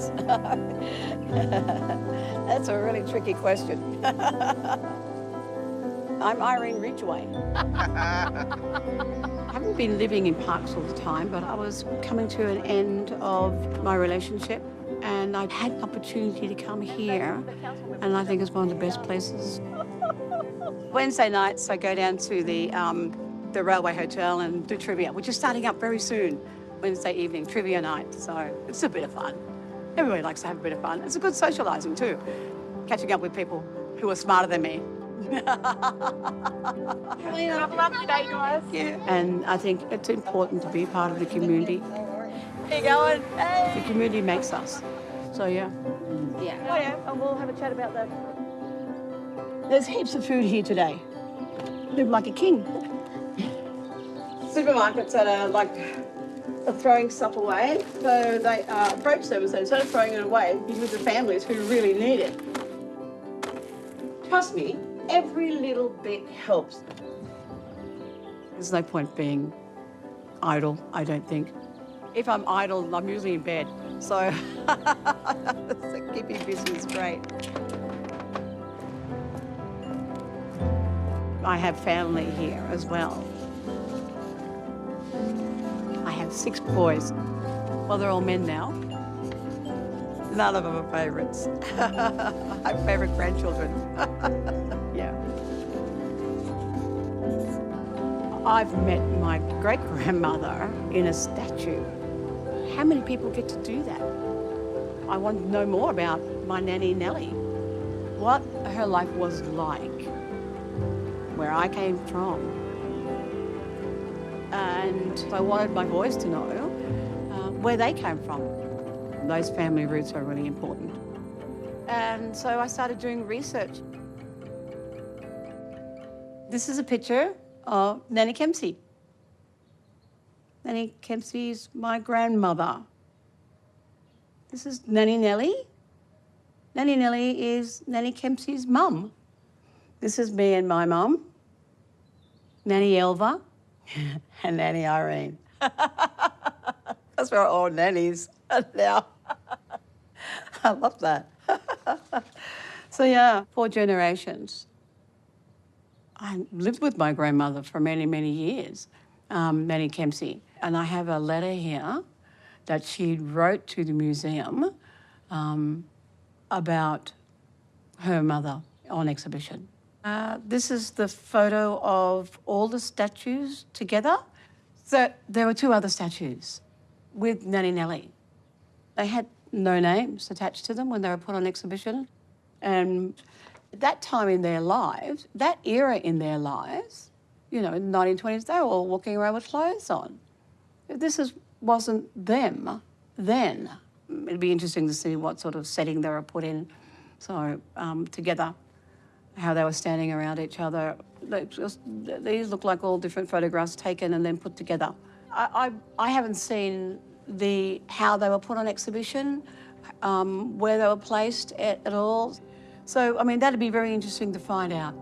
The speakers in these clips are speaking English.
is? That's a really tricky question. I'm Irene Ridgeway. I haven't been living in parks all the time, but I was coming to an end of my relationship, and I'd had an opportunity to come here, and I think it's one of the best places. Wednesday nights, I go down to the Railway Hotel and do trivia, which is starting up very soon. Wednesday evening, trivia night, so it's a bit of fun. Everybody likes to have a bit of fun. It's a good socialising too, catching up with people who are smarter than me. Have a lovely day, guys. Yeah, and I think it's important to be part of the community. How you going? Hey. The community makes us, so yeah. Yeah. Oh, yeah. And we'll have a chat about that. There's heaps of food here today. Live like a king. Supermarkets that are like throwing stuff away, so they approach them and say, instead of throwing it away, give it to families who really need it. Trust me, every little bit helps. There's no point being idle, I don't think. If I'm idle, I'm usually in bed, so keeping busy is great. I have family here as well. I have 6 boys. Well, they're all men now. None of them are favourites. I have favourite grandchildren. Yeah. I've met my great-grandmother in a statue. How many people get to do that? I want to know more about my Nanny Nellie. What her life was like, where I came from. And I wanted my boys to know where they came from. Those family roots are really important. And so I started doing research. This is a picture of Nanny Kempsey. Nanny Kempsey's my grandmother. This is Nanny Nellie. Nanny Nellie is Nanny Kempsey's mum. This is me and my mum, Nanny Elva, and Nanny Irene. Because we're all nannies now. I love that. So yeah, 4 generations. I lived with my grandmother for many, many years, Nanny Kempsey. And I have a letter here that she wrote to the museum about her mother on exhibition. This is the photo of all the statues together. So there were 2 other statues with Nanny Nellie. They had no names attached to them when they were put on exhibition. And at that time in their lives, that era in their lives, you know, in the 1920s, they were all walking around with clothes on. Wasn't them then. It'd be interesting to see what sort of setting they were put in. So together, how they were standing around each other. These look like all different photographs taken and then put together. I haven't seen how they were put on exhibition, where they were placed at all. So, I mean, that'd be very interesting to find out.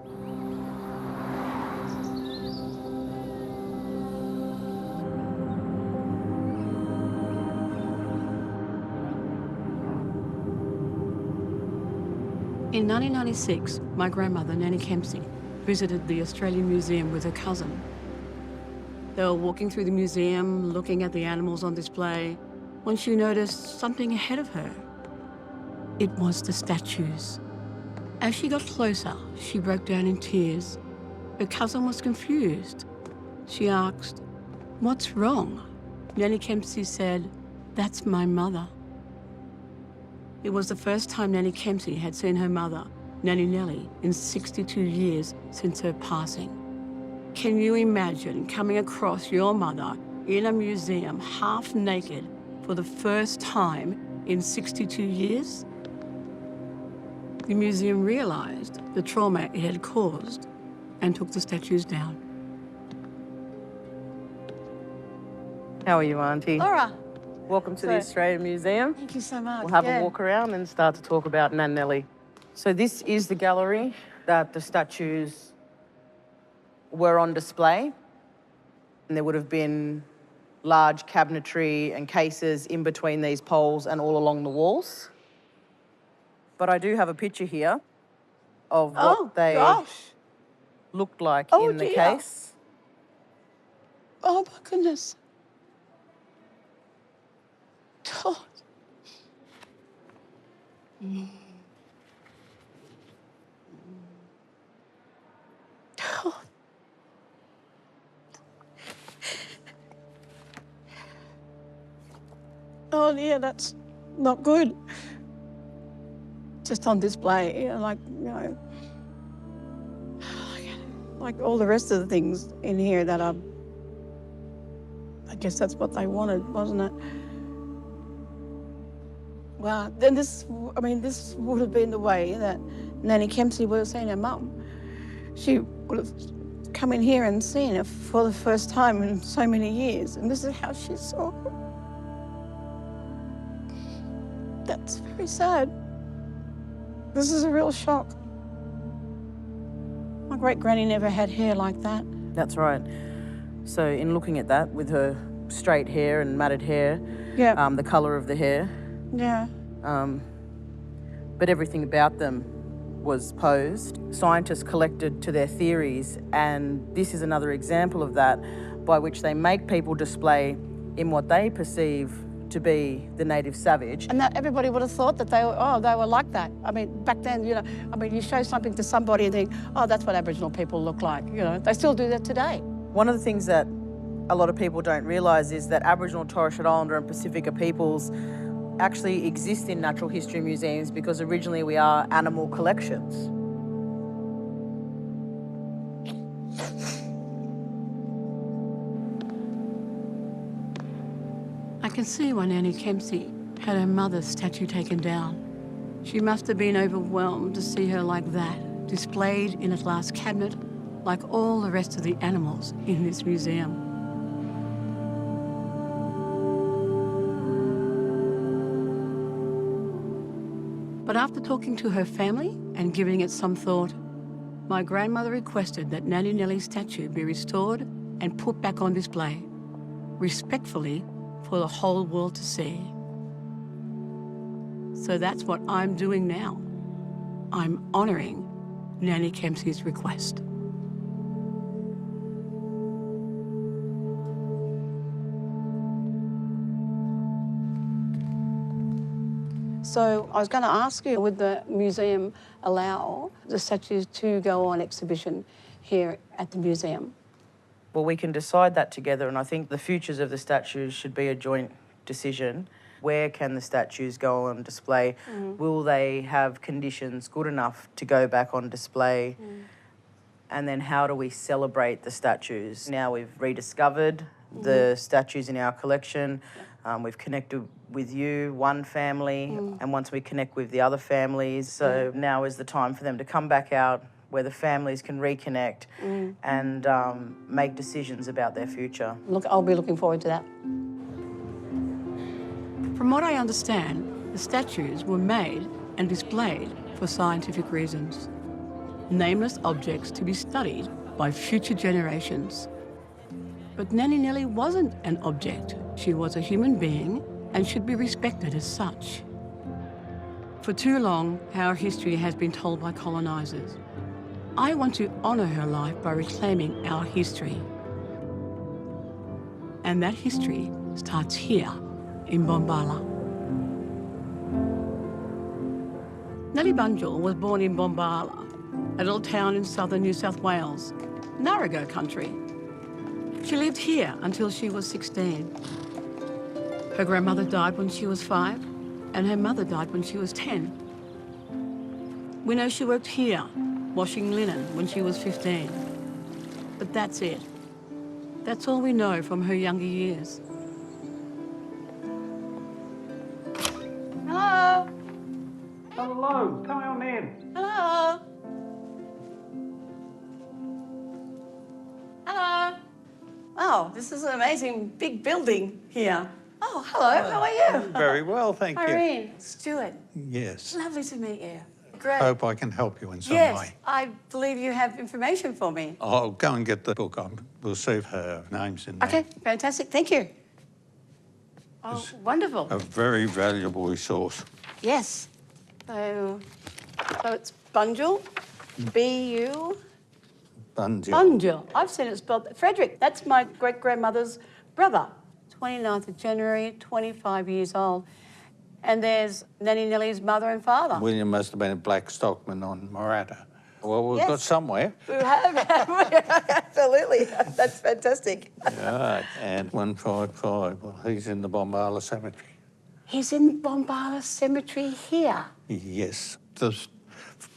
In 1996, my grandmother, Nanny Kempsey, visited the Australian Museum with her cousin. They were walking through the museum, looking at the animals on display, when she noticed something ahead of her. It was the statues. As she got closer, she broke down in tears. Her cousin was confused. She asked, "What's wrong?" Nanny Kempsey said, "That's my mother." It was the first time Nanny Kempsey had seen her mother, Nanny Nellie, in 62 years since her passing. Can you imagine coming across your mother in a museum half naked for the first time in 62 years? The museum realised the trauma it had caused and took the statues down. How are you, Auntie? Laura. Welcome to the Australian Museum. Thank you so much. We'll have a walk around and start to talk about Nanny Nellie. So this is the gallery that the statues were on display. And there would have been large cabinetry and cases in between these poles and all along the walls. But I do have a picture here of what they looked like in the case. Oh, my goodness. God. God. Oh, yeah, that's not good. Just on display, like, like all the rest of the things in here that are, I guess that's what they wanted, wasn't it? Wow, then this would have been the way that Nanny Kempsey would have seen her mum. She would have come in here and seen her for the first time in so many years, and this is how she saw her. That's very sad. This is a real shock. My great-granny never had hair like that. That's right. So in looking at that, with her straight hair and matted hair, the colour of the hair, but everything about them was posed. Scientists collected to their theories, and this is another example of that, by which they make people display in what they perceive to be the native savage. And that everybody would have thought that they were like that. I mean, back then, you show something to somebody and think, oh, that's what Aboriginal people look like. They still do that today. One of the things that a lot of people don't realise is that Aboriginal, Torres Strait Islander and Pacifica peoples actually exist in natural history museums because originally we are animal collections. I can see why Nanny Kempsey had her mother's statue taken down. She must have been overwhelmed to see her like that, displayed in a glass cabinet like all the rest of the animals in this museum. But after talking to her family and giving it some thought, my grandmother requested that Nanny Nellie's statue be restored and put back on display, respectfully, for the whole world to see. So that's what I'm doing now. I'm honouring Nanny Kempsey's request. So I was going to ask you, would the museum allow the statues to go on exhibition here at the museum? Well, we can decide that together, and I think the futures of the statues should be a joint decision. Where can the statues go on display? Will they have conditions good enough to go back on display? And then how do we celebrate the statues? Now we've rediscovered the statues in our collection. We've connected with you, one family, and once we connect with the other families, so now is the time for them to come back out where the families can reconnect and make decisions about their future. Look, I'll be looking forward to that. From what I understand, the statues were made and displayed for scientific reasons. Nameless objects to be studied by future generations. But Nanny Nellie wasn't an object. She was a human being and should be respected as such. For too long, our history has been told by colonisers. I want to honour her life by reclaiming our history. And that history starts here in Bombala. Nellie Bunjil was born in Bombala, a little town in southern New South Wales, Narragansett country. She lived here until she was 16. Her grandmother died when she was 5, and her mother died when she was 10. We know she worked here, washing linen, when she was 15. But that's it. That's all we know from her younger years. Hello? Hello, come on in. Hello? Hello? Oh, this is an amazing big building here. Oh, hello, how are you? Very well, thank you. Irene, Stuart, Yes. lovely to meet you. Great. Hope I can help you in some Yes, way. I believe you have information for me. I'll go and get the book. We'll see if her name's in there. Okay, fantastic, thank you. Oh, wonderful. A very valuable resource. Yes. So it's Bunjil, B-U... Bunjil. Bunjil. I've seen it spelled... Frederick, that's my great-grandmother's brother. 29th of January, 25 years old. And there's Nanny Nellie's mother and father. William must have been a black stockman on Maratta. Well, we've Yes. got somewhere. We have, absolutely. That's fantastic. Right, and 155, well, he's in the Bombala Cemetery. He's in Bombala Cemetery here. Yes. The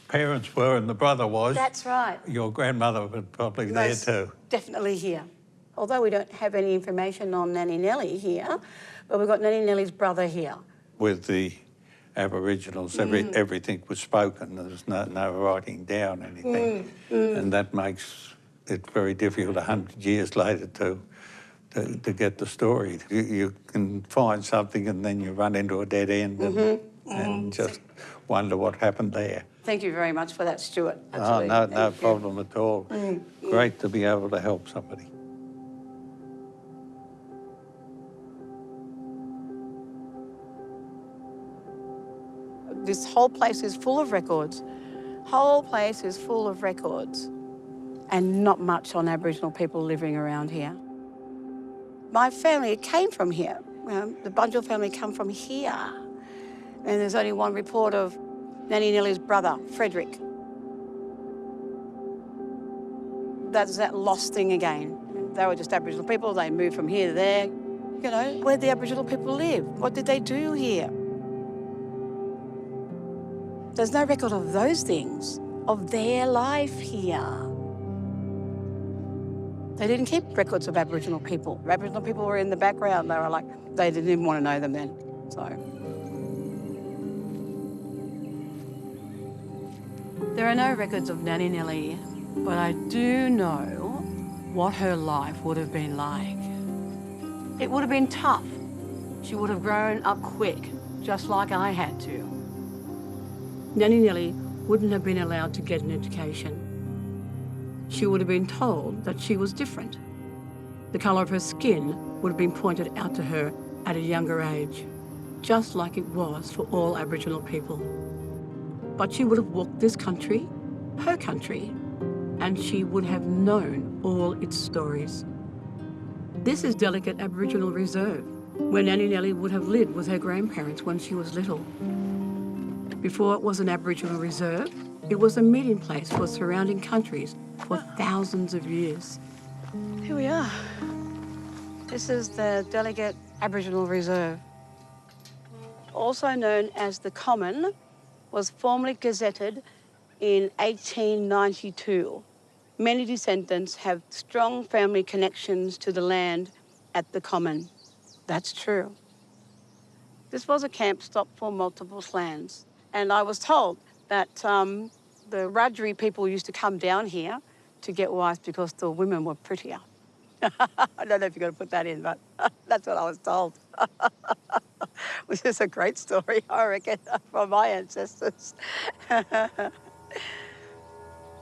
parents were and the brother was. That's right. Your grandmother was probably Most there too. Definitely here. Although we don't have any information on Nanny Nellie here, but we've got Nanny Nellie's brother here. With the Aboriginals, everything was spoken. There was no writing down anything. And that makes it very difficult 100 years later to get the story. You can find something and then you run into a dead end and just wonder what happened there. Thank you very much for that, Stuart. Oh, Absolutely. no Thank you. problem at all. Great to be able to help somebody. This whole place is full of records. Whole place is full of records. And not much on Aboriginal people living around here. My family came from here. The Bunjil family come from here. And there's only one report of Nanny Nellie's brother, Frederick. That's that lost thing again. They were just Aboriginal people. They moved from here to there. You know, where'd the Aboriginal people live? What did they do here? There's no record of those things, of their life here. They didn't keep records of Aboriginal people. Aboriginal people were in the background. They were like, they didn't even want to know them then, so. There are no records of Nanny Nellie, but I do know what her life would have been like. It would have been tough. She would have grown up quick, just like I had to. Nanny Nellie wouldn't have been allowed to get an education. She would have been told that she was different. The colour of her skin would have been pointed out to her at a younger age, just like it was for all Aboriginal people. But she would have walked this country, her country, and she would have known all its stories. This is Delicate Aboriginal Reserve, where Nanny Nellie would have lived with her grandparents when she was little. Before it was an Aboriginal reserve, it was a meeting place for surrounding countries for thousands of years. Here we are. This is the Delegate Aboriginal Reserve. Also known as the Common, was formally gazetted in 1892. Many descendants have strong family connections to the land at the Common. That's true. This was a camp stop for multiple clans. And I was told that the Ridgeway people used to come down here to get wives because the women were prettier. I don't know if you're going to put that in, but that's what I was told. Which is a great story, I reckon, from my ancestors.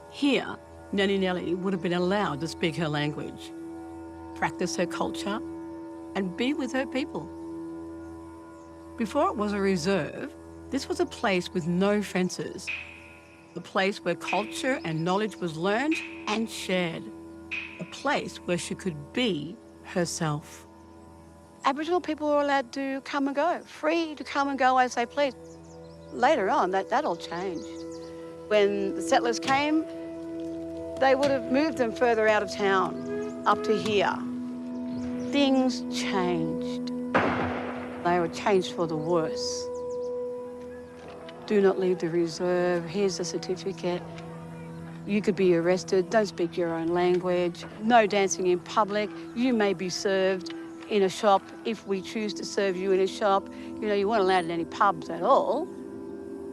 Here, Nanny Nellie would have been allowed to speak her language, practice her culture, and be with her people. Before it was a reserve, this was a place with no fences, a place where culture and knowledge was learned and shared, a place where she could be herself. Aboriginal people were allowed to come and go, free to come and go as they pleased. Later on, that all changed. When the settlers came, they would have moved them further out of town, up to here. Things changed. They were changed for the worse. Do not leave the reserve, here's the certificate. You could be arrested, don't speak your own language, no dancing in public, you may be served in a shop if we choose to serve you in a shop. You know, you weren't allowed in any pubs at all.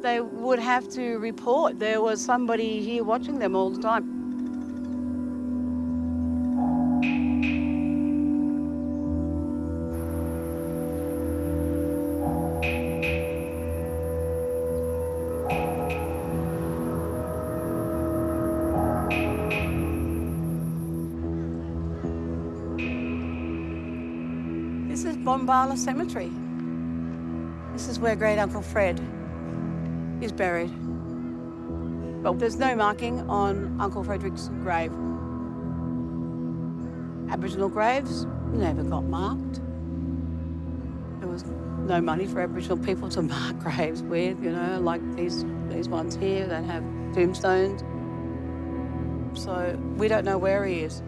They would have to report there was somebody here watching them all the time. This is Bombala Cemetery. This is where Great Uncle Fred is buried. But there's no marking on Uncle Frederick's grave. Aboriginal graves never got marked. There was no money for Aboriginal people to mark graves with, you know, like these ones here that have tombstones. So we don't know where he is.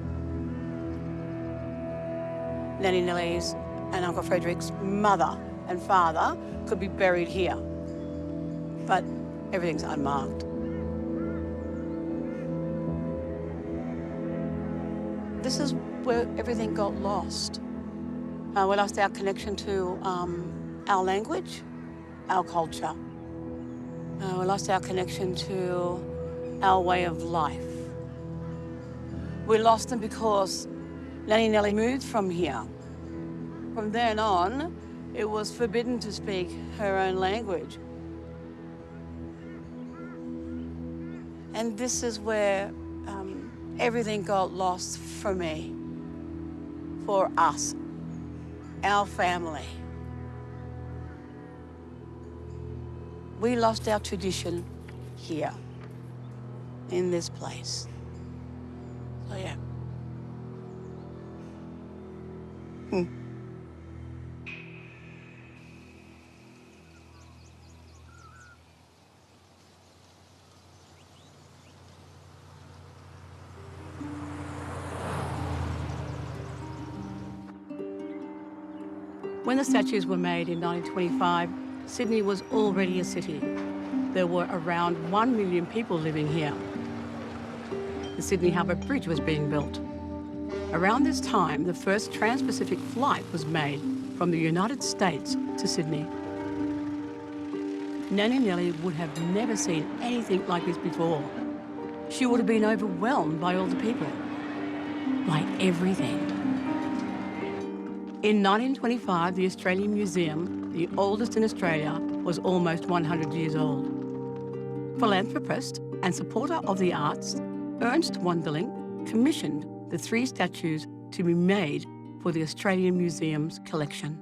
Nanny Nellie's and Uncle Frederick's mother and father could be buried here, but everything's unmarked. This is where everything got lost. We lost our connection to our language, our culture. We lost our connection to our way of life. We lost them because Nanny Nellie moved from here. From then on, it was forbidden to speak her own language. And this is where everything got lost for me, for us, our family. We lost our tradition here, in this place. So, yeah. When the statues were made in 1925, Sydney was already a city. There were around 1 million people living here. The Sydney Harbour Bridge was being built. Around this time, the first trans-Pacific flight was made from the United States to Sydney. Nanny Nellie would have never seen anything like this before. She would have been overwhelmed by all the people, by everything. In 1925, the Australian Museum, the oldest in Australia, was almost 100 years old. Philanthropist and supporter of the arts, Ernst Wunderling commissioned the 3 statues to be made for the Australian Museum's collection.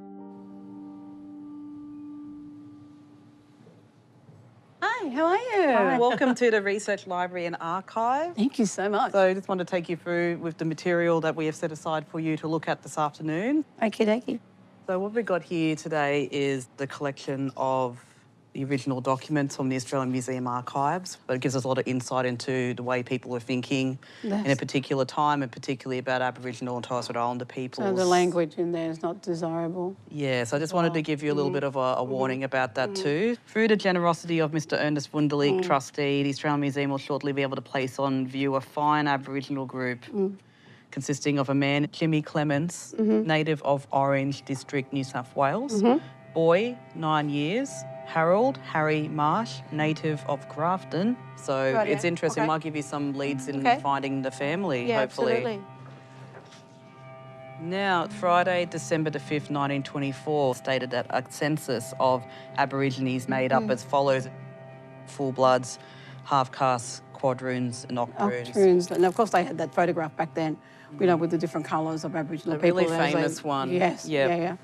Hi, how are you? Hi, welcome to the Research Library and Archive. Thank you so much. So I just want to take you through with the material that we have set aside for you to look at this afternoon. Okie dokie. So what we've got here today is the collection of the original documents from the Australian Museum archives, but it gives us a lot of insight into the way people were thinking in a particular time, and particularly about Aboriginal and Torres Strait Islander peoples. So the language in there is not desirable. Yeah, so I just wanted to give you a little bit of a warning about that too. Through the generosity of Mr Ernest Wunderlich, trustee, the Australian Museum will shortly be able to place on view a fine Aboriginal group consisting of a man, Jimmy Clements, native of Orange District, New South Wales, boy, 9 years, Harold Harry Marsh, native of Grafton. So it's interesting, might give you some leads in finding the family, hopefully. Absolutely. Now, Friday, December the 5th, 1924, stated that a census of Aborigines made up as follows: full-bloods, half-castes, quadroons and octoroons. And of course they had that photograph back then, you know, with the different colours of Aboriginal people. A really famous one. Yes, yeah.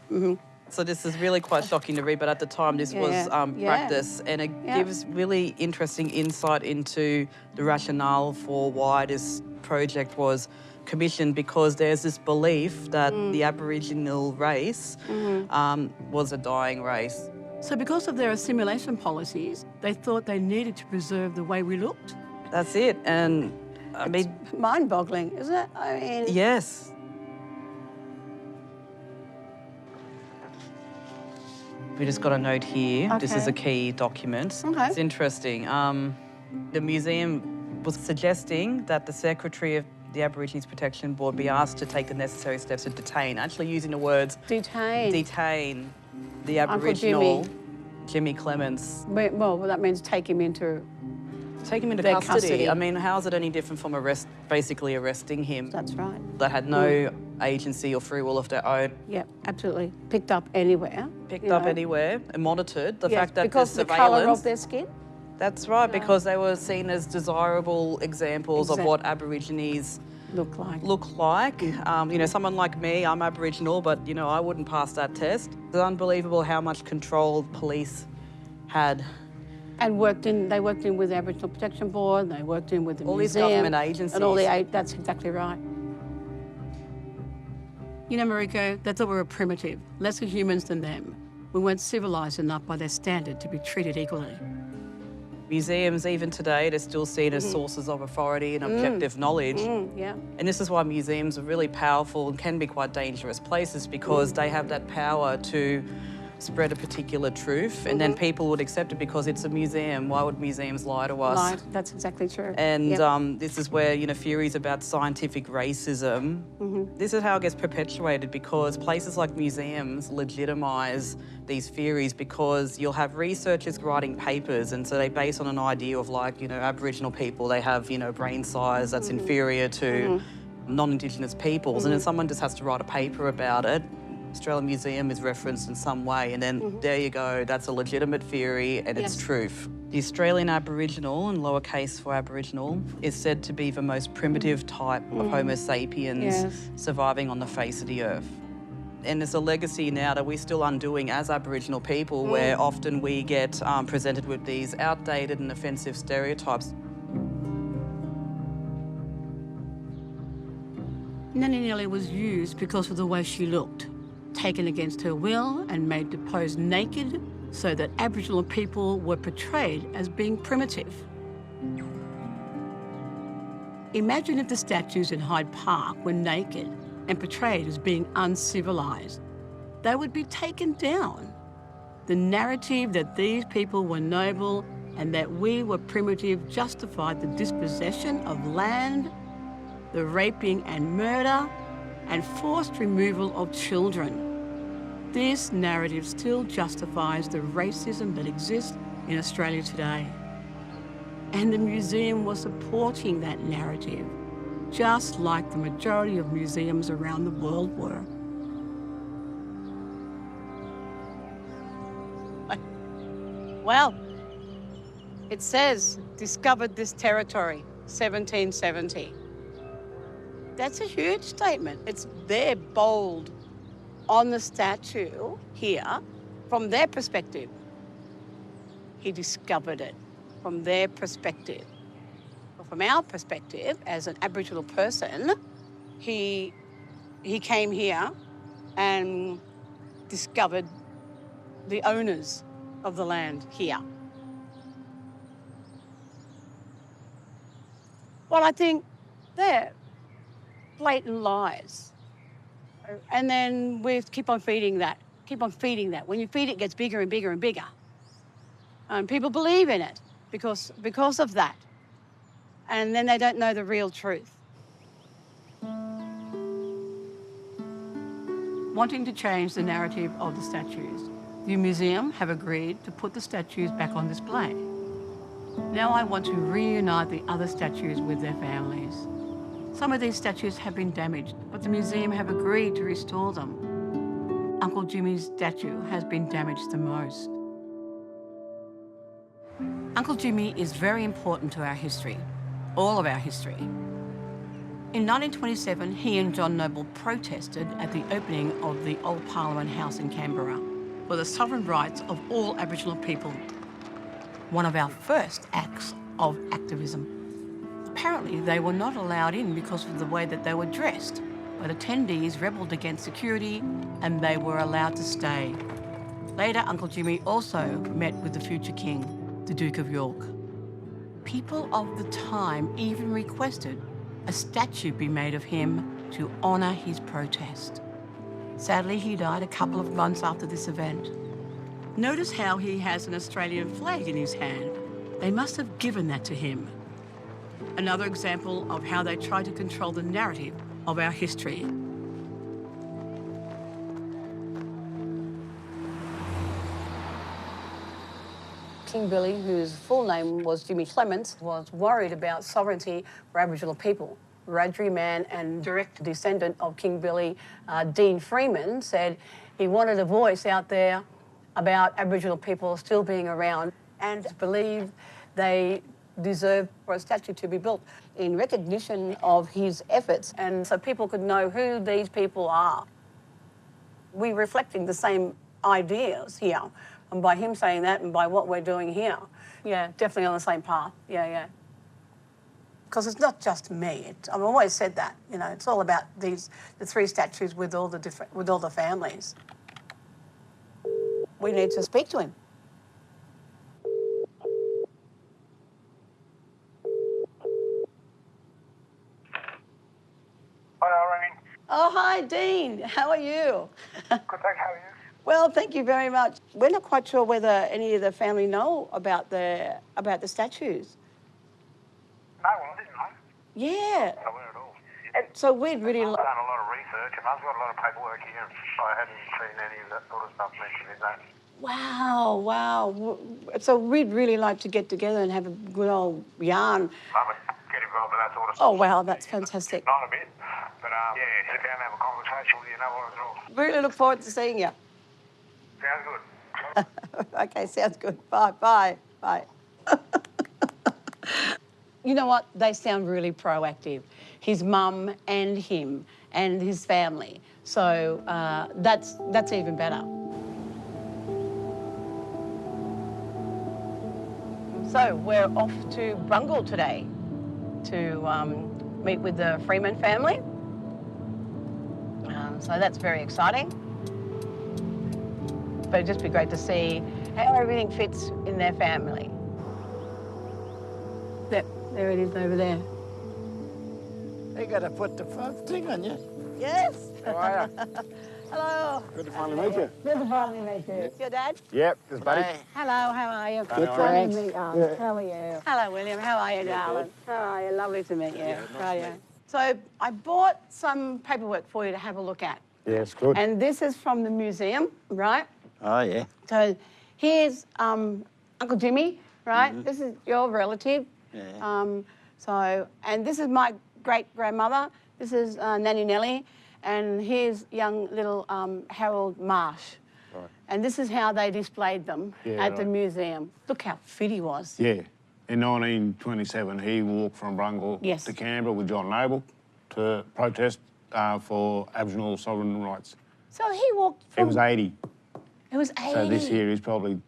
So this is really quite shocking to read, but at the time this was practice, and it gives really interesting insight into the rationale for why this project was commissioned, because there's this belief that the Aboriginal race was a dying race. So because of their assimilation policies, they thought they needed to preserve the way we looked? That's it, and I mean... mind-boggling, isn't it? I mean... Yes. We just got a note here. This is a key document. It's interesting. The museum was suggesting that the Secretary of the Aborigines Protection Board be asked to take the necessary steps to detain, actually using the words detain the Aboriginal Jimmy Clements. Well, that means take him into custody. I mean, how is it any different from basically arresting him? That's right. That had no agency or free will of their own. Yeah, absolutely. Picked up anywhere. Anywhere and monitored. The fact that because the surveillance... colour of their skin? That's right, because they were seen as desirable examples of what Aborigines look like? Look like. You know, someone like me, I'm Aboriginal, but, you know, I wouldn't pass that test. It's unbelievable how much control police had. And they worked in with the Aboriginal Protection Board, they worked in with the All these museum. government agencies. And all that's exactly right. You know, Mariko, they thought we were primitive, lesser humans than them. We weren't civilised enough by their standard to be treated equally. Museums, even today, they're still seen as sources of authority and objective knowledge. Yeah. And this is why museums are really powerful and can be quite dangerous places, because they have that power to spread a particular truth, and then people would accept it because it's a museum. Why would museums lie to us? Right, that's exactly true. And this is where, you know, theories about scientific racism, this is how it gets perpetuated, because places like museums legitimise these theories, because you'll have researchers writing papers, and so they base on an idea of, like, you know, Aboriginal people, they have, you know, brain size that's inferior to non-Indigenous peoples, and then someone just has to write a paper about it. Australian Museum is referenced in some way, and then there you go, that's a legitimate theory and it's truth. The Australian Aboriginal, and lowercase for Aboriginal, is said to be the most primitive type of Homo sapiens surviving on the face of the earth. And it's a legacy now that we're still undoing as Aboriginal people, where often we get presented with these outdated and offensive stereotypes. Nanny Nellie was used because of the way she looked, taken against her will and made to pose naked so that Aboriginal people were portrayed as being primitive. Imagine if the statues in Hyde Park were naked and portrayed as being uncivilised. They would be taken down. The narrative that these people were noble and that we were primitive justified the dispossession of land, the raping and murder, and forced removal of children. This narrative still justifies the racism that exists in Australia today. And the museum was supporting that narrative, just like the majority of museums around the world were. Well, it says, discovered this territory, 1770. That's a huge statement. It's there, bold, on the statue here, from their perspective. He discovered it from their perspective. But from our perspective, as an Aboriginal person, he came here and discovered the owners of the land here. Well, I think they're blatant lies. And then we keep on feeding that, When you feed it, it gets bigger and bigger and bigger. And people believe in it because of that. And then they don't know the real truth. Wanting to change the narrative of the statues, the museum have agreed to put the statues back on display. Now I want to reunite the other statues with their families. Some of these statues have been damaged, but the museum have agreed to restore them. Uncle Jimmy's statue has been damaged the most. Uncle Jimmy is very important to our history, all of our history. In 1927, he and John Noble protested at the opening of the Old Parliament House in Canberra for the sovereign rights of all Aboriginal people. One of our first acts of activism. Apparently, they were not allowed in because of the way that they were dressed, but attendees rebelled against security and they were allowed to stay. Later, Uncle Jimmy also met with the future king, the Duke of York. People of the time even requested a statue be made of him to honour his protest. Sadly, he died a couple of months after this event. Notice how he has an Australian flag in his hand. They must have given that to him. Another example of how they try to control the narrative of our history. King Billy, whose full name was Jimmy Clements, was worried about sovereignty for Aboriginal people. Wiradjuri man and direct descendant of King Billy, Dean Freeman, said he wanted a voice out there about Aboriginal people still being around and believed they deserved for a statue to be built in recognition of his efforts, and so people could know who these people are. We're reflecting the same ideas here, and by him saying that and by what we're doing here, yeah, definitely on the same path, yeah. Because it's not just me. I've always said that, you know, it's all about the 3 statues with all the families. We need to speak to him. Hi, Irene. Oh, hi, Dean. How are you? Good, thanks. How are you? Well, thank you very much. We're not quite sure whether any of the family know about the statues. No, well, I didn't know. Yeah. Not aware at all. And so we'd really I've done a lot of research and I've got a lot of paperwork here. I hadn't seen any of that sort of stuff mentioned in that. Wow. So we'd really like to get together and have a good old yarn. I would get involved with that sort of stuff. Oh, wow, that's fantastic. Not a bit, but yeah, sit down and have a conversation with you, no worries at all. Really look forward to seeing you. Sounds good. Okay, sounds good. Bye. You know what? They sound really proactive. His mum and him and his family. So that's even better. So we're off to Brungle today to meet with the Freeman family. So that's very exciting. But it'd just be great to see how everything fits in their family. There it is over there. They got to put the thing on you. Yes. How are you? Hello. Good to finally meet you. Good to finally meet you. Your dad? Yep, this buddy. Hello, how are you? Good, thanks. How are you? Hello, William. How are you, darling? How are you? Lovely to meet you. So I bought some paperwork for you to have a look at. Yes, good. And this is from the museum, right? Oh, yeah. So here's Uncle Jimmy, right? This is your relative. Yeah. And this is my great-grandmother. This is Nanny Nellie. And here's young little Harold Marsh. Right. And this is how they displayed them at the right. museum. Look how fit he was. Yeah. In 1927, he walked from Brungle to Canberra with John Noble to protest for Aboriginal sovereign rights. So he walked from... He was 80. He was 80. So this year he's probably...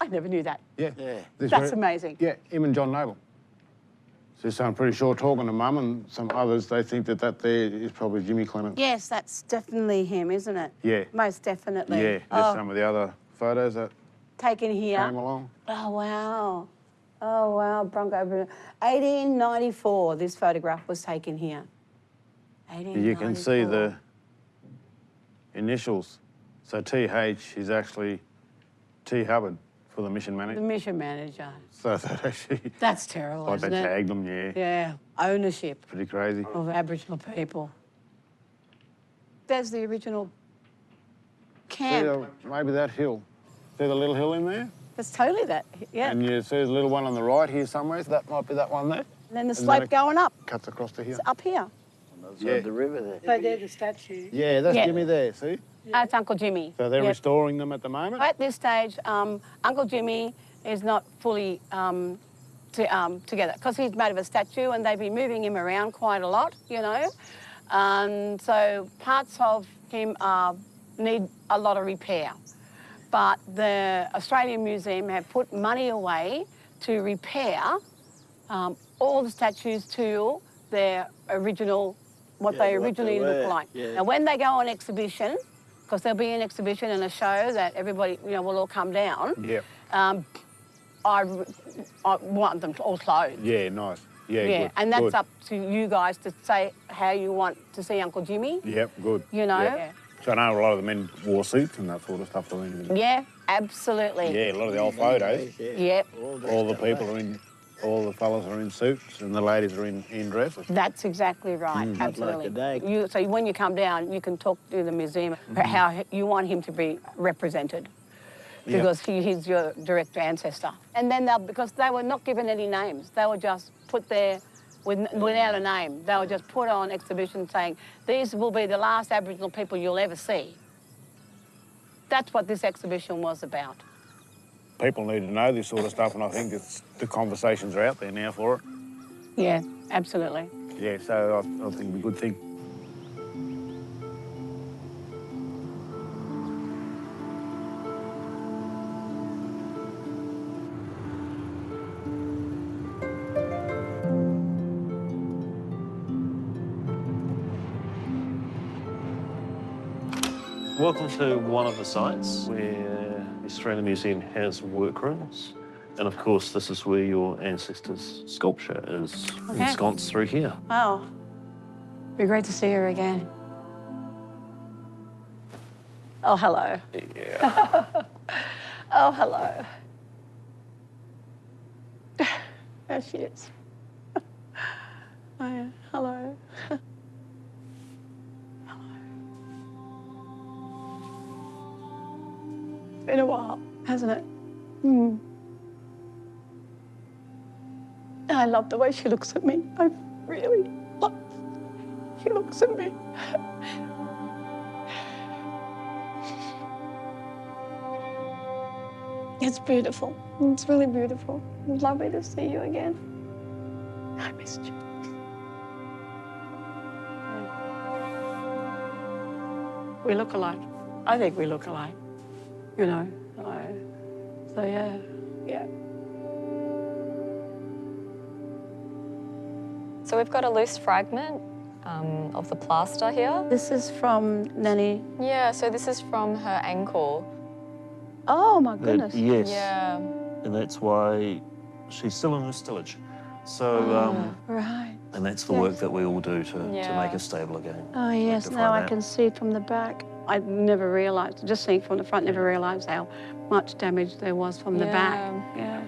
I never knew that. Yeah. That's amazing. Yeah, him and John Noble. So I'm pretty sure talking to Mum and some others, they think that there is probably Jimmy Clements. Yes, that's definitely him, isn't it? Yeah. Most definitely. Yeah, there's some of the other photos that taken here. came along. Oh, wow. Oh, wow, Bronco. 1894, this photograph was taken here. 1894. You can see the initials. So TH is actually T. Hubbard for the mission manager. The mission manager. So that actually... That's terrible, like isn't they it? tagged them, yeah. Yeah, ownership Pretty crazy. of Aboriginal people. There's the original camp. See maybe that hill. See the little hill in there? That's totally that, yeah. And you see the little one on the right here somewhere. So that might be that one there. And then the Isn't slope that going up. Cuts across to here. It's up here. Yeah. The river there. So they're the statues. Yeah, that's Jimmy there, see? That's Uncle Jimmy. So they're Yep. restoring them at the moment? At this stage, Uncle Jimmy is not fully together because he's made of a statue and they've been moving him around quite a lot, you know. So parts of him need a lot of repair. But the Australian Museum have put money away to repair all the statues to their original, what they originally look like. Yeah. Now, when they go on exhibition, because there'll be an exhibition and a show that everybody, you know, will all come down. Yep. I want them all clothed. Yeah, nice. Yeah, Yeah, good. and that's good. up to you guys to say how you want to see Uncle Jimmy. Yep, good. You know? Yep. So I know a lot of the men wore suits and that sort of stuff. Yeah, absolutely. Yeah, a lot of the old photos. Yep. All the people are in, all the fellas are in suits and the ladies are in dresses. That's exactly right. Absolutely. Like a day. So when you come down, you can talk to the museum about how you want him to be represented. Because he's your direct ancestor. And then because they were not given any names, they were just put there without a name. They were just put on exhibition saying, these will be the last Aboriginal people you'll ever see. That's what this exhibition was about. people need to know this sort of stuff, and I think the conversations are out there now for it. Yeah, absolutely. Yeah, so I think it'd be a good thing. Welcome to one of the sites where the Australian Museum has workrooms. And of course, this is where your ancestors' sculpture is ensconced through here. Wow. Be great to see her again. Oh, hello. Yeah. Oh, hello. There she is. Oh, yeah. Hello. It's been a while, hasn't it? Mm. I love the way she looks at me. I really love she looks at me. It's beautiful. It's really beautiful. It's lovely to see you again. I missed you. We look alike. I think we look alike. You know, so yeah, yeah. So we've got a loose fragment of the plaster here. This is from Nanny. Yeah, so this is from her ankle. Oh my goodness. Yes. Yeah. And that's why she's still in her stillage. So, Right. and that's the work that we all do to make her stable again. Oh yes, Rectify now I that. can see from the back. I never realised, just seeing from the front, never realised how much damage there was from the back. Yeah.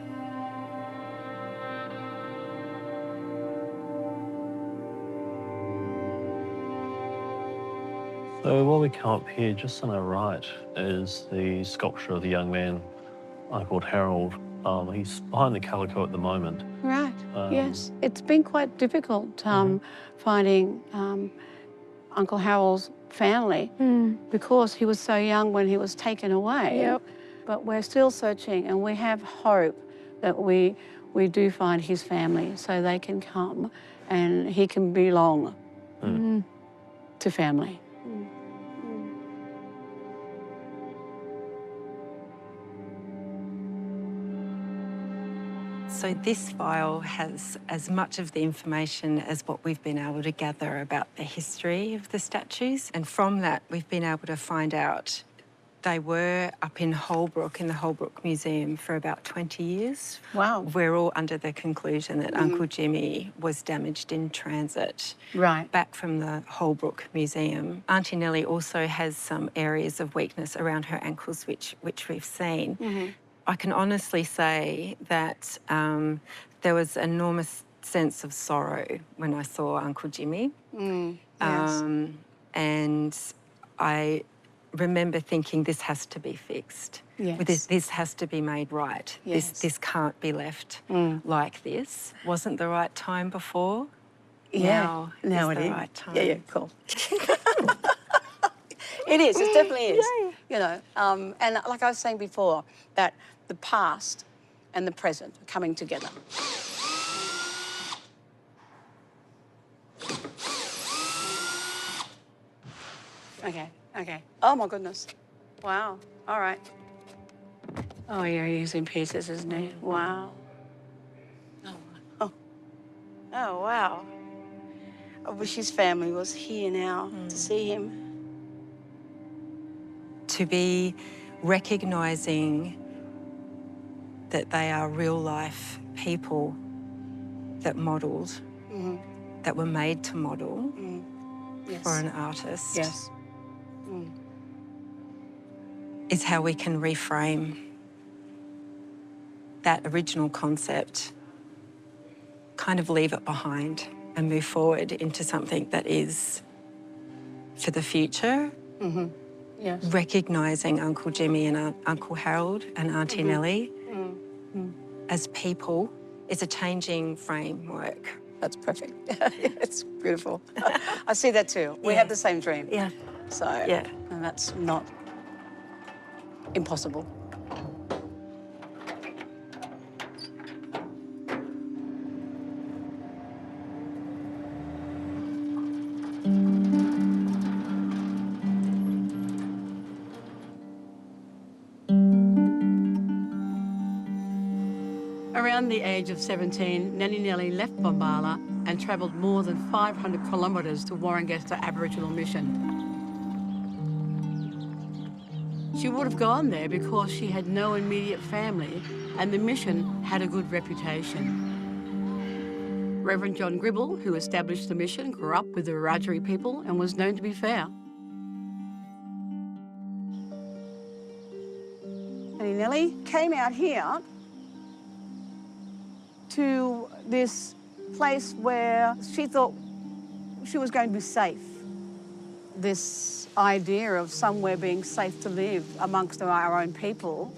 So while we come up here, just on our right is the sculpture of the young man called Harold. He's behind the calico at the moment. Right, yes. It's been quite difficult finding Uncle Harold's family because he was so young when he was taken away. Yep. But we're still searching, and we have hope that we do find his family so they can come and he can belong to family. So this file has as much of the information as what we've been able to gather about the history of the statues. And from that, we've been able to find out they were up in Holbrook, in the Holbrook Museum, for about 20 years. Wow. We're all under the conclusion that Uncle Jimmy was damaged in transit. Right. Back from the Holbrook Museum. Auntie Nellie also has some areas of weakness around her ankles, which we've seen. I can honestly say that there was enormous sense of sorrow when I saw Uncle Jimmy. Yes. And I remember thinking, this has to be fixed. Yes. This has to be made right. Yes. This can't be left like this. Wasn't the right time before? Yeah. Now it is the is. right time. Yeah, cool. It is, it definitely is. You know, and like I was saying before, that the past and the present are coming together. Okay. Oh my goodness. Wow. All right. Oh yeah, he's in pieces, isn't he? Wow. Oh wow. I wish his family was here now to see him. To be recognising that they are real-life people that modelled, that were made to model Yes. for an artist, Yes. is how we can reframe that original concept, kind of leave it behind and move forward into something that is for the future. Yes. Recognising Uncle Jimmy and Uncle Harold and Auntie Nellie as people is a changing framework. That's perfect. It's beautiful. I see that too. We have the same dream. Yeah. So, Yeah. and that's not impossible. Around the age of 17, Nanny Nellie left Bombala and travelled more than 500 kilometres to Warringasta Aboriginal Mission. She would have gone there because she had no immediate family and the mission had a good reputation. Reverend John Gribble, who established the mission, grew up with the Wiradjuri people and was known to be fair. Nanny Nellie came out here to this place where she thought she was going to be safe. This idea of somewhere being safe to live amongst our own people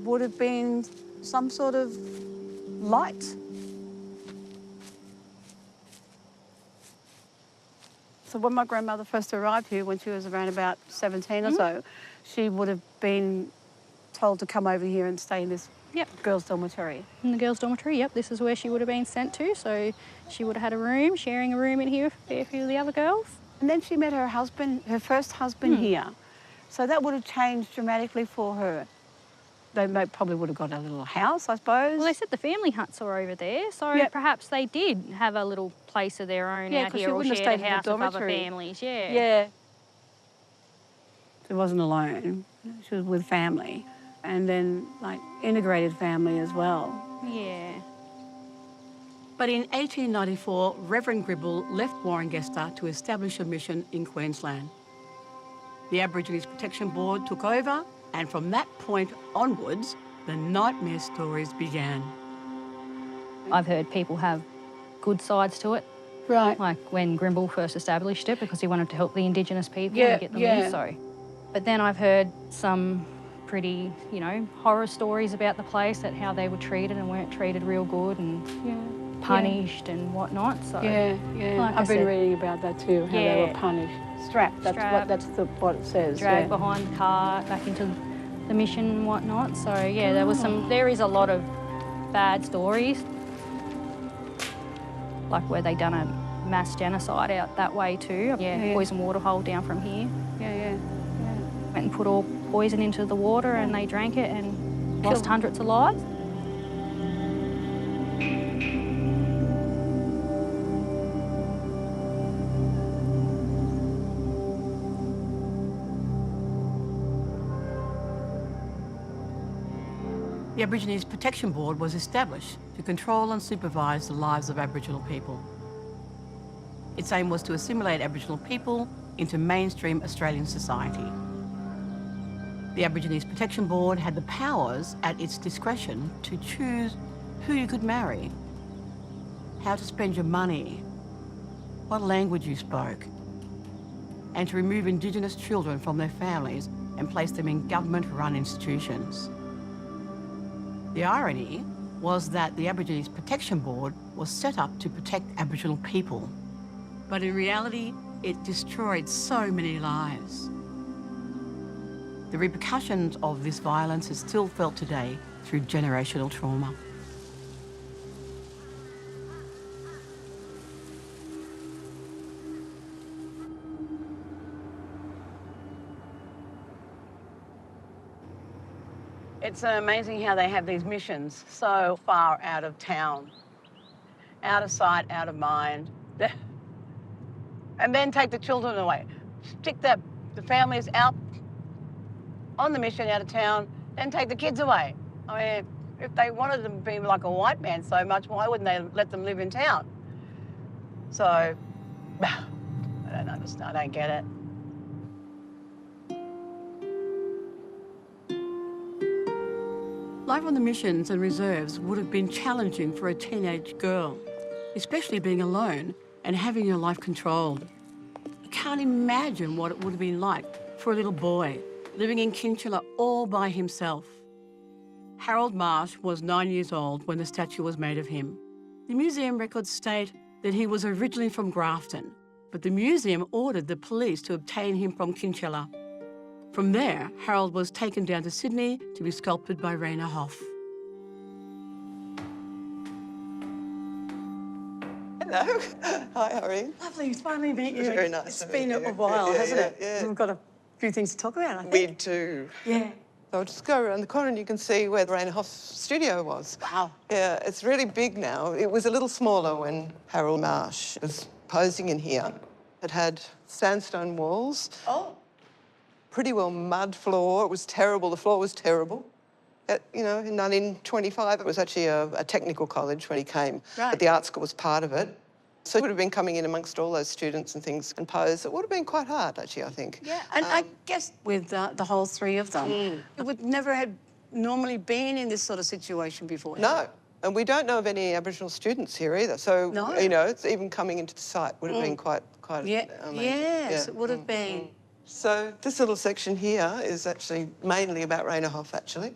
would have been some sort of light. So when my grandmother first arrived here, when she was around about 17 or so, she would have been told to come over here and stay in this girls' dormitory. In the girls' dormitory, yep. This is where she would have been sent to. So she would have had a room, sharing a room in here with a few of the other girls. And then she met her husband, her first husband here. So that would have changed dramatically for her. They probably would have got a little house, I suppose. Well, they said the family huts are over there, so perhaps they did have a little place of their own out here, or shared a house with other families. Yeah. She wasn't alone. She was with family. And then, like, integrated family as well. Yeah. But in 1894, Reverend Gribble left Warringasta to establish a mission in Queensland. The Aborigines Protection Board took over, and from that point onwards, the nightmare stories began. I've heard people have good sides to it. Right. Like when Grimble first established it because he wanted to help the Indigenous people and get them in. So. But then I've heard some pretty, you know, horror stories about the place, that how they were treated and weren't treated real good and punished and whatnot. So like I've been reading about that too, how they were punished. Strapped, that's what it says. Dragged behind the cart, back into the mission and whatnot. So there is a lot of bad stories. Like where they done a mass genocide out that way too. Poison water hole down from here. Went and put all poison into the water and they drank it and lost hundreds of lives. The Aborigines Protection Board was established to control and supervise the lives of Aboriginal people. Its aim was to assimilate Aboriginal people into mainstream Australian society. The Aborigines Protection Board had the powers at its discretion to choose who you could marry, how to spend your money, what language you spoke, and to remove Indigenous children from their families and place them in government-run institutions. The irony was that the Aborigines Protection Board was set up to protect Aboriginal people. But in reality, it destroyed so many lives. The repercussions of this violence are still felt today through generational trauma. It's amazing how they have these missions so far out of town, out of sight, out of mind, and then take the children away. Stick the families out on the mission out of town, then take the kids away. I mean, if they wanted them to be like a white man so much, why wouldn't they let them live in town? So, I don't understand, I don't get it. Life on the missions and reserves would have been challenging for a teenage girl, especially being alone and having your life controlled. I can't imagine what it would have been like for a little boy living in Kinchela all by himself. Harold Marsh was 9 years old when the statue was made of him. The museum records state that he was originally from Grafton, but the museum ordered the police to obtain him from Kinchela. From there, Harold was taken down to Sydney to be sculpted by Rainer Hoff. Hello. Hi, Irene. Lovely to finally meet you. Very nice. It's been a while, hasn't it? Yeah. We've got a few things to talk about, I think. We do. Yeah. So I'll just go around the corner and you can see where Rainer Hoff's studio was. Wow. Yeah, it's really big now. It was a little smaller when Harold Marsh was posing in here. It had sandstone walls. Oh. Pretty well mud floor. It was terrible. The floor was terrible. You know, in 1925, it was actually a technical college when he came. Right. But the art school was part of it. So he would have been coming in amongst all those students and things and pose. It would have been quite hard, actually, I think. Yeah, and I guess with the whole three of them, it would never have normally been in this sort of situation before. No, and we don't know of any Aboriginal students here either. So, No. you know, it's even coming into the site would have been quite Yeah, amazing. yes, it would have been. So this little section here is actually mainly about Rainer Hoff, actually.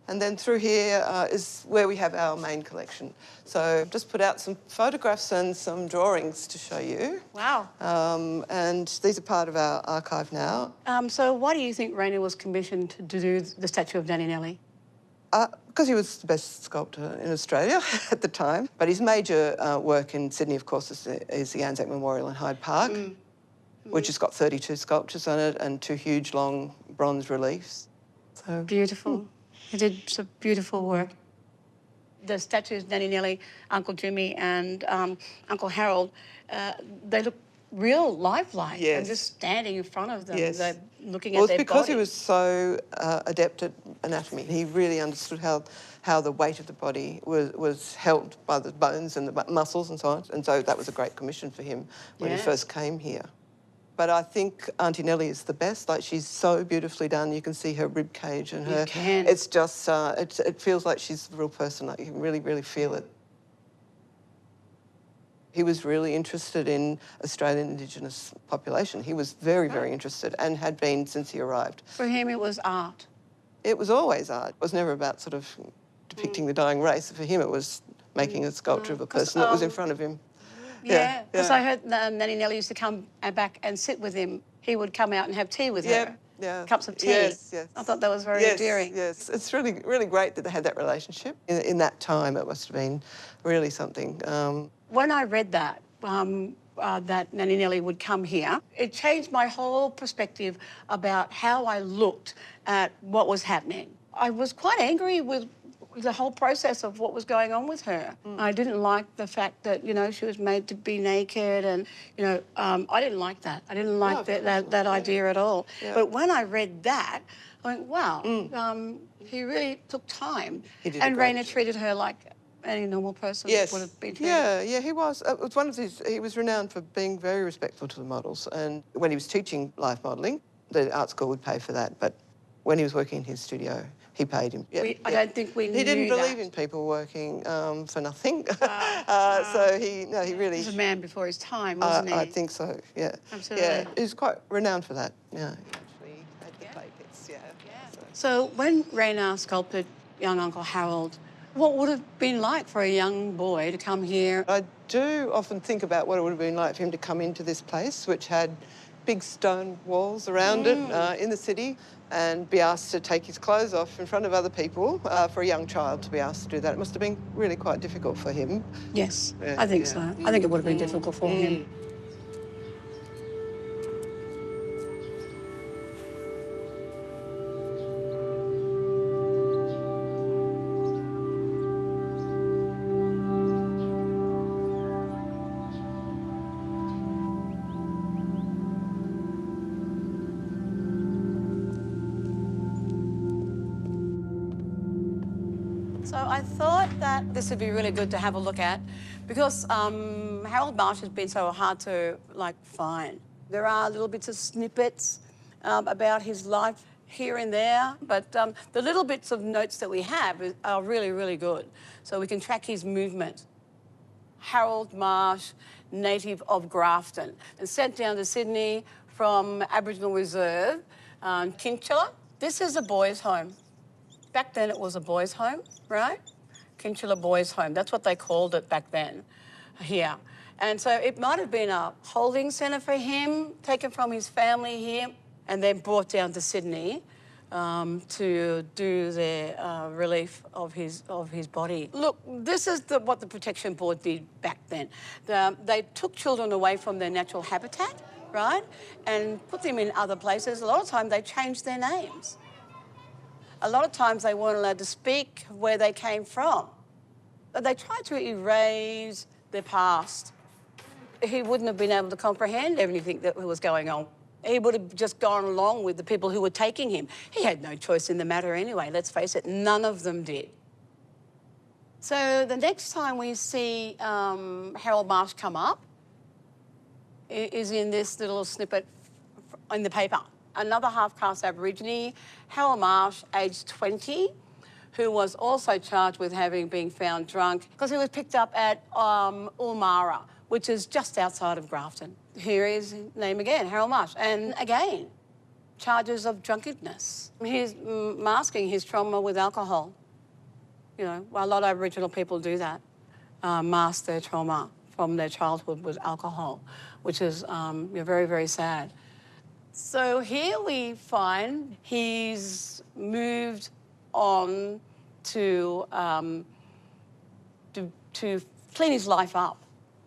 And then through here is where we have our main collection. So I've just put out some photographs and some drawings to show you. Wow. And these are part of our archive now. So why do you think Rainer was commissioned to do the statue of Nanny Nellie? Because he was the best sculptor in Australia at the time. But his major work in Sydney, of course, is the Anzac Memorial in Hyde Park, which has got 32 sculptures on it and 2 huge, long bronze reliefs. So beautiful. He did some beautiful work. The statues, Nanny Nellie, Uncle Jimmy and Uncle Harold, they look real lifelike. Yes. And just standing in front of them, Yes. they're looking Well, at their it's because body. he was so adept at anatomy. He really understood how the weight of the body was held by the bones and the muscles and so on. And so that was a great commission for him when he first came here. But I think Auntie Nellie is the best. Like, she's so beautifully done. You can see her rib cage and her... You can. It's just... it feels like she's a real person. Like, you can really, really feel it. He was really interested in Australian Indigenous population. He was very, very interested and had been since he arrived. For him, it was art. It was always art. It was never about sort of depicting the dying race. For him, it was making a sculpture of a person that was in front of him. Yeah, because I heard Nanny Nellie used to come back and sit with him. He would come out and have tea with her. Yeah. Cups of tea. Yes, yes. I thought that was very endearing. Yes, it's really, really great that they had that relationship. In that time, it must have been really something. When I read that, that Nanny Nellie would come here, it changed my whole perspective about how I looked at what was happening. I was quite angry with the whole process of what was going on with her. I didn't like the fact that, you know, she was made to be naked and, you know, I didn't like that. I didn't like that idea at all. Yeah. But when I read that, I went, wow, he really took time. He did a and great Rainer treated her like any normal person would have been treated. Yeah, he was. It was one of his... He was renowned for being very respectful to the models. And when he was teaching life modelling, the art school would pay for that. But when he was working in his studio, he paid him. I don't think we knew He didn't believe that. in people working for nothing. So he really... He was a man before his time, wasn't he? I think so, yeah. Absolutely. Yeah, he was quite renowned for that, yeah. Actually had the clay pits, So when Rainer sculpted young Uncle Harold, what would have been like for a young boy to come here? I do often think about what it would have been like for him to come into this place, which had big stone walls around it in the city, and be asked to take his clothes off in front of other people. For a young child to be asked to do that, it must have been really quite difficult for him. Yes, I think so. I think it would have been difficult for him. So I thought that this would be really good to have a look at because Harold Marsh has been so hard to, find. There are little bits of snippets about his life here and there, but the little bits of notes that we have are really, really good. So we can track his movement. Harold Marsh, native of Grafton, and sent down to Sydney from Aboriginal Reserve, Kinchilla. This is a boys' home. Back then it was a boys' home, right? Kinchilla Boys' Home. That's what they called it back then here. And so it might have been a holding centre for him, taken from his family here, and then brought down to Sydney to do their relief of his body. Look, this is what the Protection Board did back then. They took children away from their natural habitat, right, and put them in other places. A lot of time they changed their names. A lot of times they weren't allowed to speak where they came from. But they tried to erase their past. He wouldn't have been able to comprehend everything that was going on. He would have just gone along with the people who were taking him. He had no choice in the matter anyway, let's face it, none of them did. So the next time we see Harold Marsh come up is in this little snippet in the paper. Another half-caste Aborigine, Harold Marsh, aged 20, who was also charged with having been found drunk because he was picked up at Ulmara, which is just outside of Grafton. Here is his name again, Harold Marsh. And again, charges of drunkenness. He's masking his trauma with alcohol. You know, a lot of Aboriginal people do that, mask their trauma from their childhood with alcohol, which is very, very sad. So here we find he's moved on to clean his life up.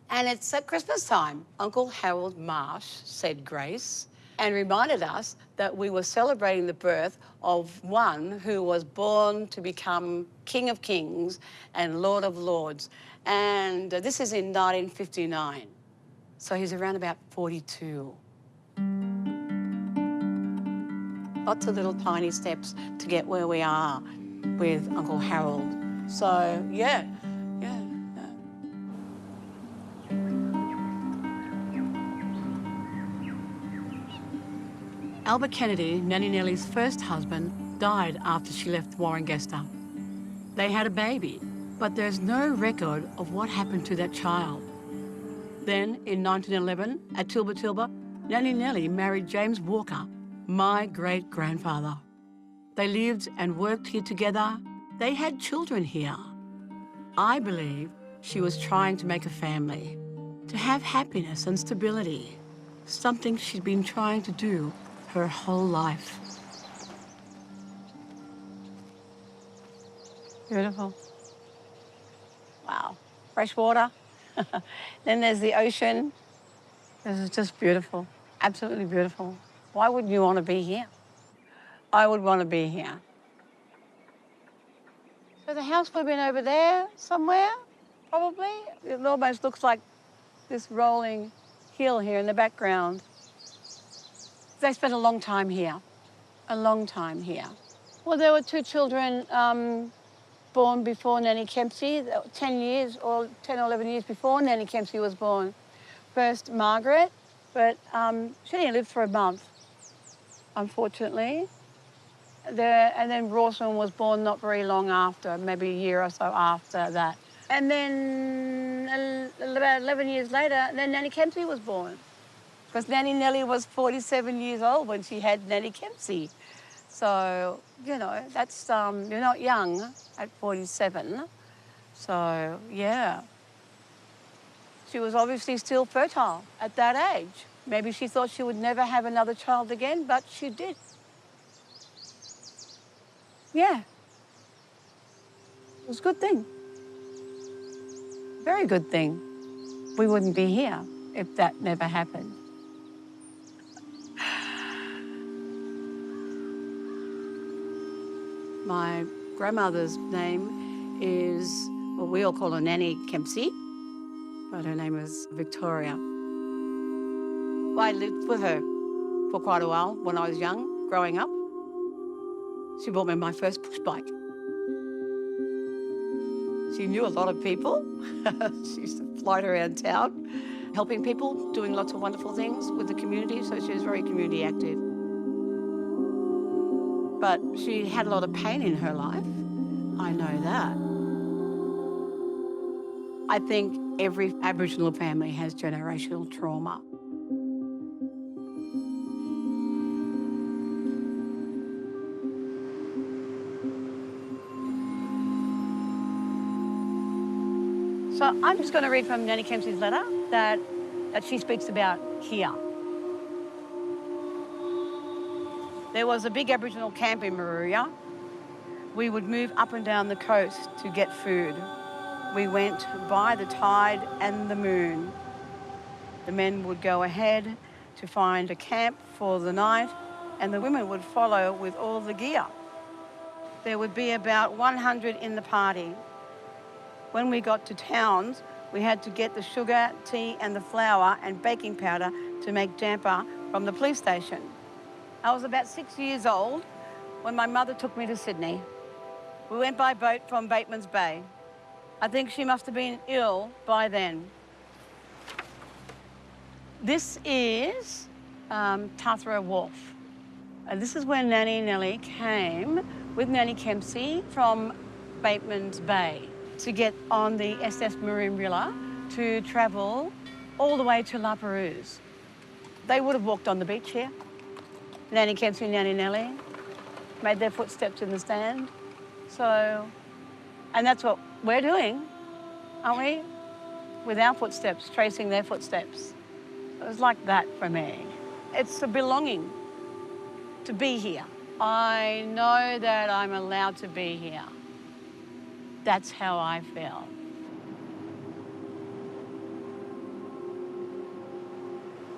And it's at Christmas time. Uncle Harold Marsh said grace and reminded us that we were celebrating the birth of one who was born to become King of Kings and Lord of Lords. And this is in 1959. So he's around about 42. Lots of little tiny steps to get where we are with Uncle Harold. So, yeah. Albert Kennedy, Nanny Nellie's first husband, died after she left Warringesta. They had a baby, but there's no record of what happened to that child. Then, in 1911, at Tilba Tilba, Nanny Nellie married James Walker, my great-grandfather. They lived and worked here together. They had children here. I believe she was trying to make a family, to have happiness and stability, something she'd been trying to do her whole life. Beautiful. Wow. Fresh water. Then there's the ocean. This is just beautiful. Absolutely beautiful. Why wouldn't you want to be here? I would want to be here. So the house would have been over there somewhere, probably. It almost looks like this rolling hill here in the background. They spent a long time here. A long time here. Well, there were two children born before Nanny Kempsey, 10 or 11 years before Nanny Kempsey was born. First, Margaret, but she only lived for a month, unfortunately. And then Rawson was born not very long after, maybe a year or so after that. And then about 11 years later, then Nanny Kempsey was born. Because Nanny Nellie was 47 years old when she had Nanny Kempsey. So, you know, that's, you're not young at 47. So, yeah. She was obviously still fertile at that age. Maybe she thought she would never have another child again, but she did. Yeah. It was a good thing. Very good thing. We wouldn't be here if that never happened. My grandmother's name is, well, we all call her Nanny Kempsey, but her name was Victoria. I lived with her for quite a while when I was young, growing up. She bought me my first push bike. She knew a lot of people. She used to fly around town, helping people, doing lots of wonderful things with the community, so she was very community active. But she had a lot of pain in her life. I know that. I think every Aboriginal family has generational trauma. So I'm just going to read from Nanny Kempsey's letter that she speaks about here. There was a big Aboriginal camp in Maruya. We would move up and down the coast to get food. We went by the tide and the moon. The men would go ahead to find a camp for the night, and the women would follow with all the gear. there would be about 100 in the party. When we got to towns, we had to get the sugar, tea and the flour and baking powder to make jampa from the police station. I was about 6 years old when my mother took me to Sydney. We went by boat from Bateman's Bay. I think she must have been ill by then. This is Tathra Wharf. This is where Nanny Nellie came with Nanny Kempsey from Bateman's Bay to get on the SS Merimbula to travel all the way to La Perouse. They would have walked on the beach here. Nanny Kempsey and Nanny Nellie made their footsteps in the sand. So, and that's what we're doing, aren't we? With our footsteps, tracing their footsteps. It was like that for me. It's a belonging to be here. I know that I'm allowed to be here. That's how I feel.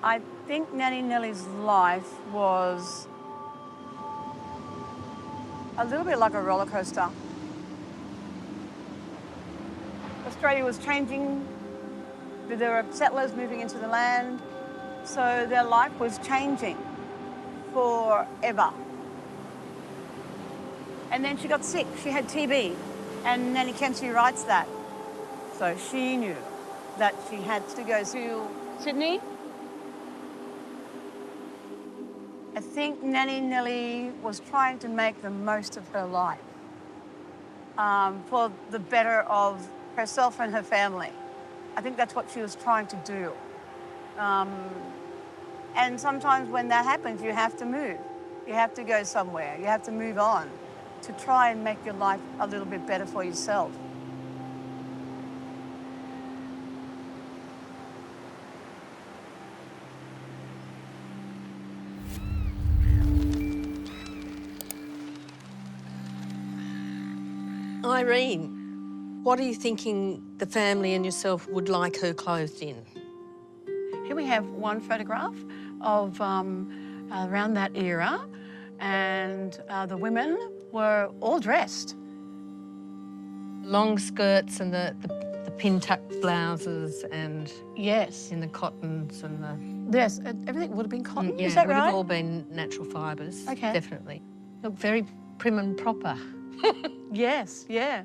I think Nanny Nellie's life was a little bit like a roller coaster. Australia was changing. There were settlers moving into the land. So their life was changing forever. And then she got sick. She had TB. And Nanny Kempsey writes that. So she knew that she had to go to Sydney. I think Nanny Nellie was trying to make the most of her life for the better of herself and her family. I think that's what she was trying to do. And sometimes when that happens, you have to move. You have to go somewhere. You have to move on to try and make your life a little bit better for yourself. Irene, what are you thinking the family and yourself would like her clothed in? Here we have one photograph of around that era, and the women were all dressed. Long skirts and the pin-tuck blouses and... Yes. In the cottons and the... Yes, everything would have been cotton, yeah, is that would right? have all been natural fibres, Okay. definitely. Look very prim and proper. Yes, yeah.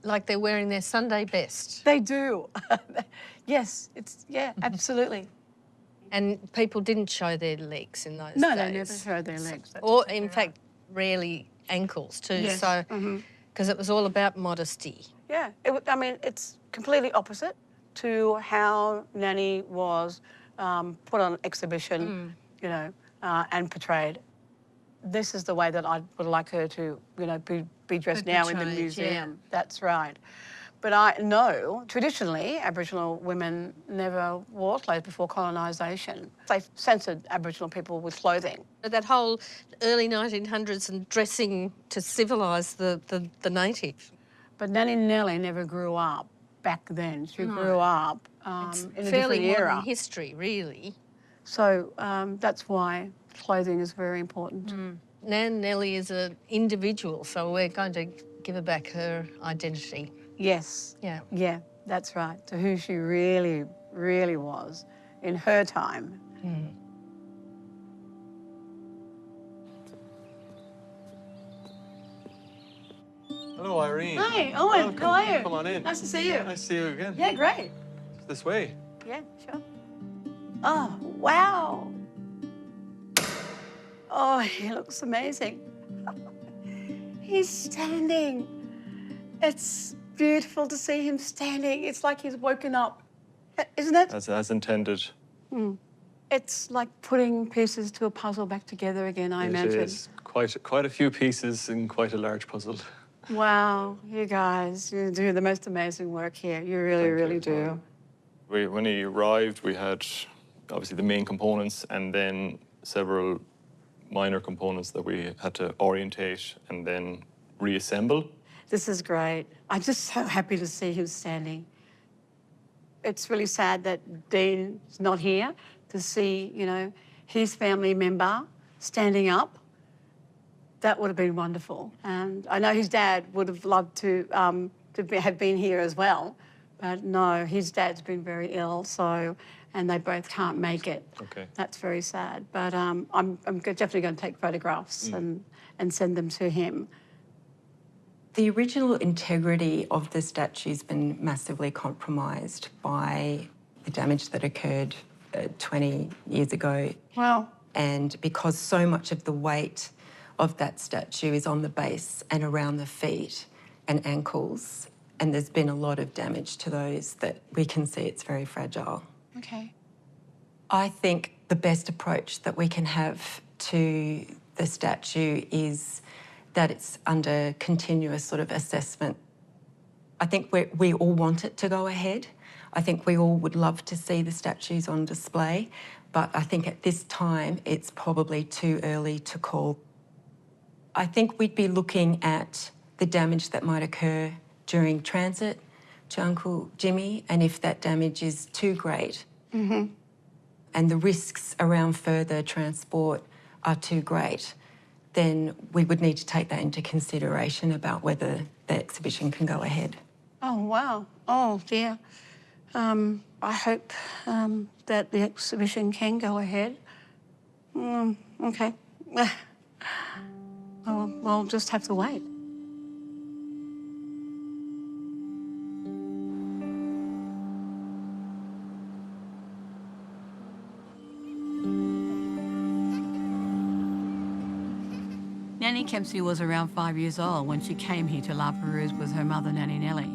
Like they're wearing their Sunday best. They do. Yes, yeah, absolutely. And people didn't show their legs in those days. No, they never showed their legs. Or, in fact, rarely ankles too. Yes. So, because it was all about modesty. Yeah, I mean, it's completely opposite to how Nanny was put on exhibition, you know, and portrayed. This is the way that I would like her to, you know, be dressed now in the museum. Yeah. That's right. But I know, traditionally, Aboriginal women never wore clothes before colonisation. They censored Aboriginal people with clothing. That whole early 1900s and dressing to civilise the native. But Nanny Nellie never grew up back then. She grew up in a different fairly era. modern history, really. So that's why clothing is very important. Nan Nellie is an individual, so we're going to give her back her identity. Yes. Yeah. Yeah, that's right. To who she really, really was in her time. Hello, Irene. Hi, Owen. How are you? Come on in. Nice to see you. Nice to see you again. Yeah, great. This way. Yeah, sure. Oh, wow. Oh, he looks amazing. He's standing. It's beautiful to see him standing. It's like he's woken up, isn't it? As intended. It's like putting pieces to a puzzle back together again, I imagine. It is quite a few pieces in quite a large puzzle. Wow, you guys, you do the most amazing work here. You really do. When he arrived, we had obviously the main components and then several minor components that we had to orientate and then reassemble. This is great. I'm just so happy to see him standing. It's really sad that Dean's not here to see, you know, his family member standing up That would have been wonderful. And I know his dad would have loved to have been here as well, but no, his dad's been very ill, so, and they both can't make it. Okay. That's very sad. But I'm definitely going to take photographs and send them to him. The original integrity of the statue's been massively compromised by the damage that occurred 20 years ago. Wow. And because so much of the weight of that statue is on the base and around the feet and ankles, and there's been a lot of damage to those that we can see it's very fragile. Okay. I think the best approach that we can have to the statue is that it's under continuous sort of assessment. I think we all want it to go ahead. I think we all would love to see the statues on display, but I think at this time it's probably too early to call. I think we'd be looking at the damage that might occur during transit to Uncle Jimmy, and if that damage is too great and the risks around further transport are too great, then we would need to take that into consideration about whether the exhibition can go ahead. Oh, wow. Oh, dear. I hope that the exhibition can go ahead. Okay. We'll just have to wait. Nanny Kempsey was around 5 years old when she came here to La Perouse with her mother, Nanny Nellie.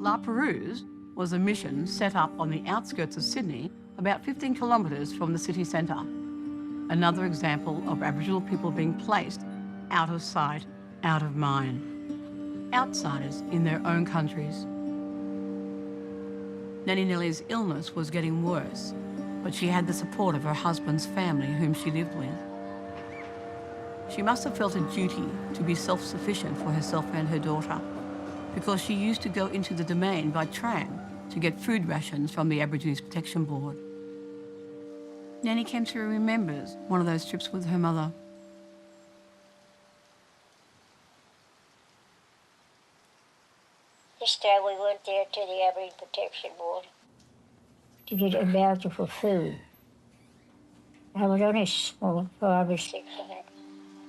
La Perouse was a mission set up on the outskirts of Sydney, about 15 kilometres from the city centre. Another example of Aboriginal people being placed out of sight, out of mind. Outsiders in their own countries. Nanny Nellie's illness was getting worse, but she had the support of her husband's family, whom she lived with. She must have felt a duty to be self-sufficient for herself and her daughter, because she used to go into the domain by tram to get food rations from the Aborigines Protection Board. Nanny Kempsey remembers one of those trips with her mother. This day we went there to the Aboriginal Protection Board to get a voucher for food. I was only small, 5 or 6, I think.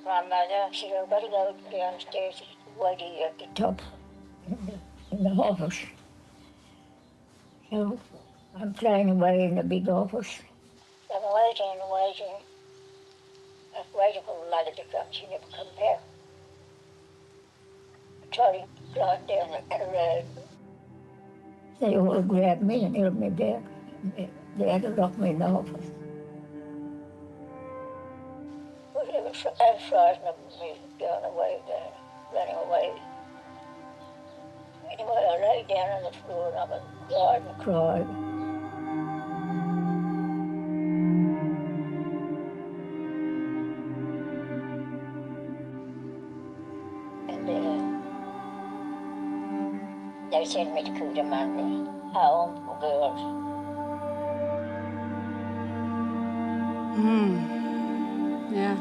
My mother said, I've got to go downstairs and wait here at the top in the office. So I'm playing away in the big office. I'm waiting and waiting. I'm waiting for the mother to come. She never come back. I tried to drive down the road. They all grabbed me and held me back. They had to lock me in the office. It was frightened of me going away there, running away. Anyway, I lay down on the floor and I cried and cried. And they sent me to Cootamundra, home for girls. Yeah.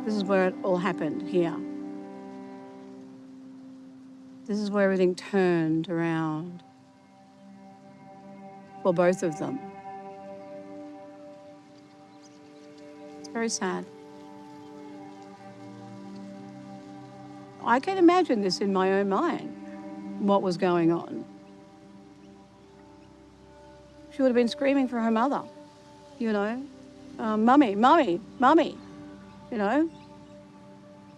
This is where it all happened, here. This is where everything turned around for both of them. It's very sad. I can imagine this in my own mind, what was going on. She would have been screaming for her mother, you know, mummy, mummy, mummy, you know,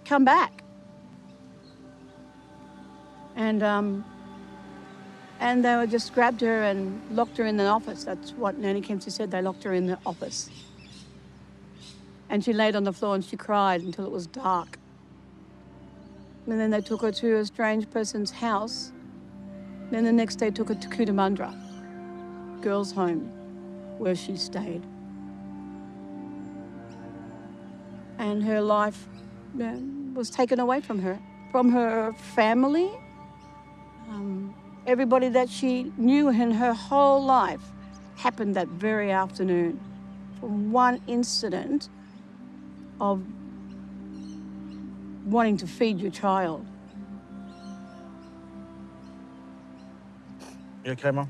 come back. And they would just grabbed her and locked her in the office. That's what Nanny Kempsey said, they locked her in the office. And she laid on the floor and she cried until it was dark. And then they took her to a strange person's house. Then the next day took her to Cootamundra, girls' home, where she stayed. And her life was taken away from her family. Everybody that she knew in her whole life happened that very afternoon. From one incident of wanting to feed your child. You okay, Mum?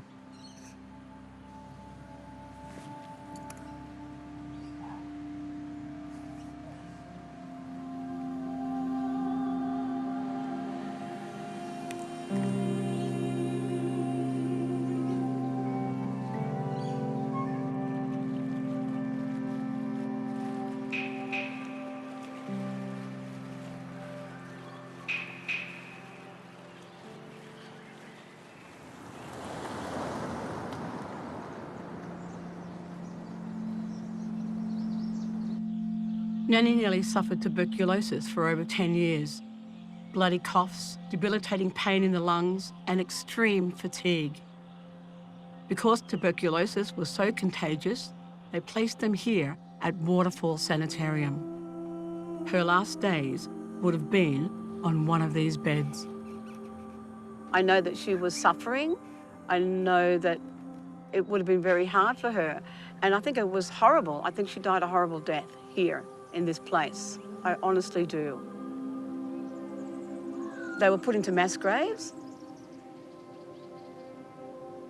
Nanny Nellie suffered tuberculosis for over 10 years. Bloody coughs, debilitating pain in the lungs, and extreme fatigue. Because tuberculosis was so contagious, they placed them here at Waterfall Sanitarium. Her last days would have been on one of these beds. I know that she was suffering. I know that it would have been very hard for her. And I think it was horrible. I think she died a horrible death here in this place. I honestly do. They were put into mass graves.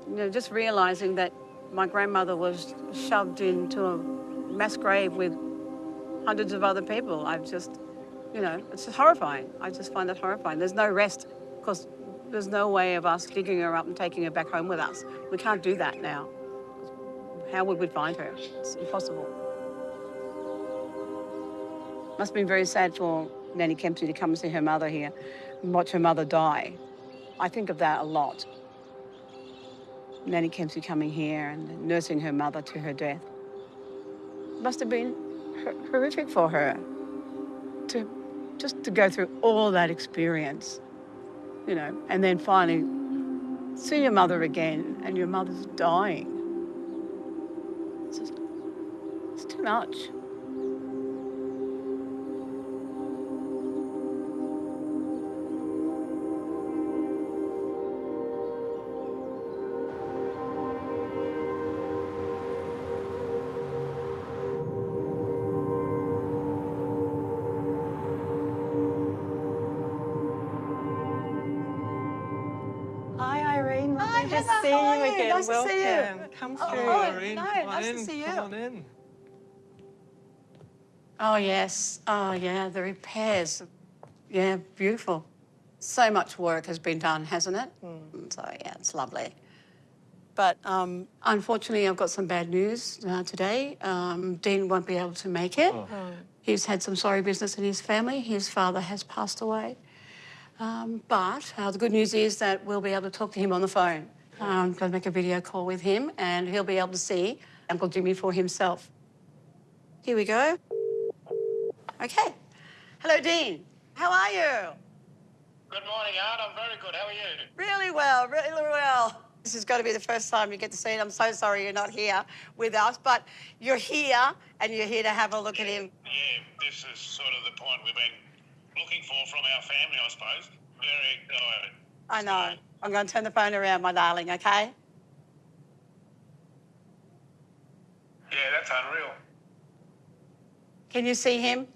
You know, just realising that my grandmother was shoved into a mass grave with hundreds of other people. I've just, you know, it's just horrifying. I just find it horrifying. There's no rest because there's no way of us digging her up and taking her back home with us. We can't do that now. How would we find her? It's impossible. Must have been very sad for Nanny Kempsey to come and see her mother here and watch her mother die. I think of that a lot. Nanny Kempsey coming here and nursing her mother to her death. Must have been horrific for her to go through all that experience, you know, and then finally see your mother again and your mother's dying. It's too much. Hi, Irene. Hi, Lovely to Heather, see how are you you? again. Nice to see you. Welcome. Come through. Nice to see you. Come on in. Oh, yes. Oh, yeah, the repairs. Yeah, beautiful. So much work has been done, hasn't it? So, yeah, it's lovely. But unfortunately, I've got some bad news today. Dean won't be able to make it. He's had some sorry business in his family. His father has passed away. But the good news is that we'll be able to talk to him on the phone. I'm going to make a video call with him and he'll be able to see Uncle Jimmy for himself. Here we go. Okay. Hello, Dean. How are you? Good morning, Aunt. I'm very good. How are you? Really well, really well. This is going to be the first time you get to see it. I'm so sorry you're not here with us, but you're here and you're here to have a look at him. Yeah, this is sort of the point we've been looking for from our family, I suppose. Very excited. I know. I'm going to turn the phone around, my darling, okay? Yeah, that's unreal. Can you see him?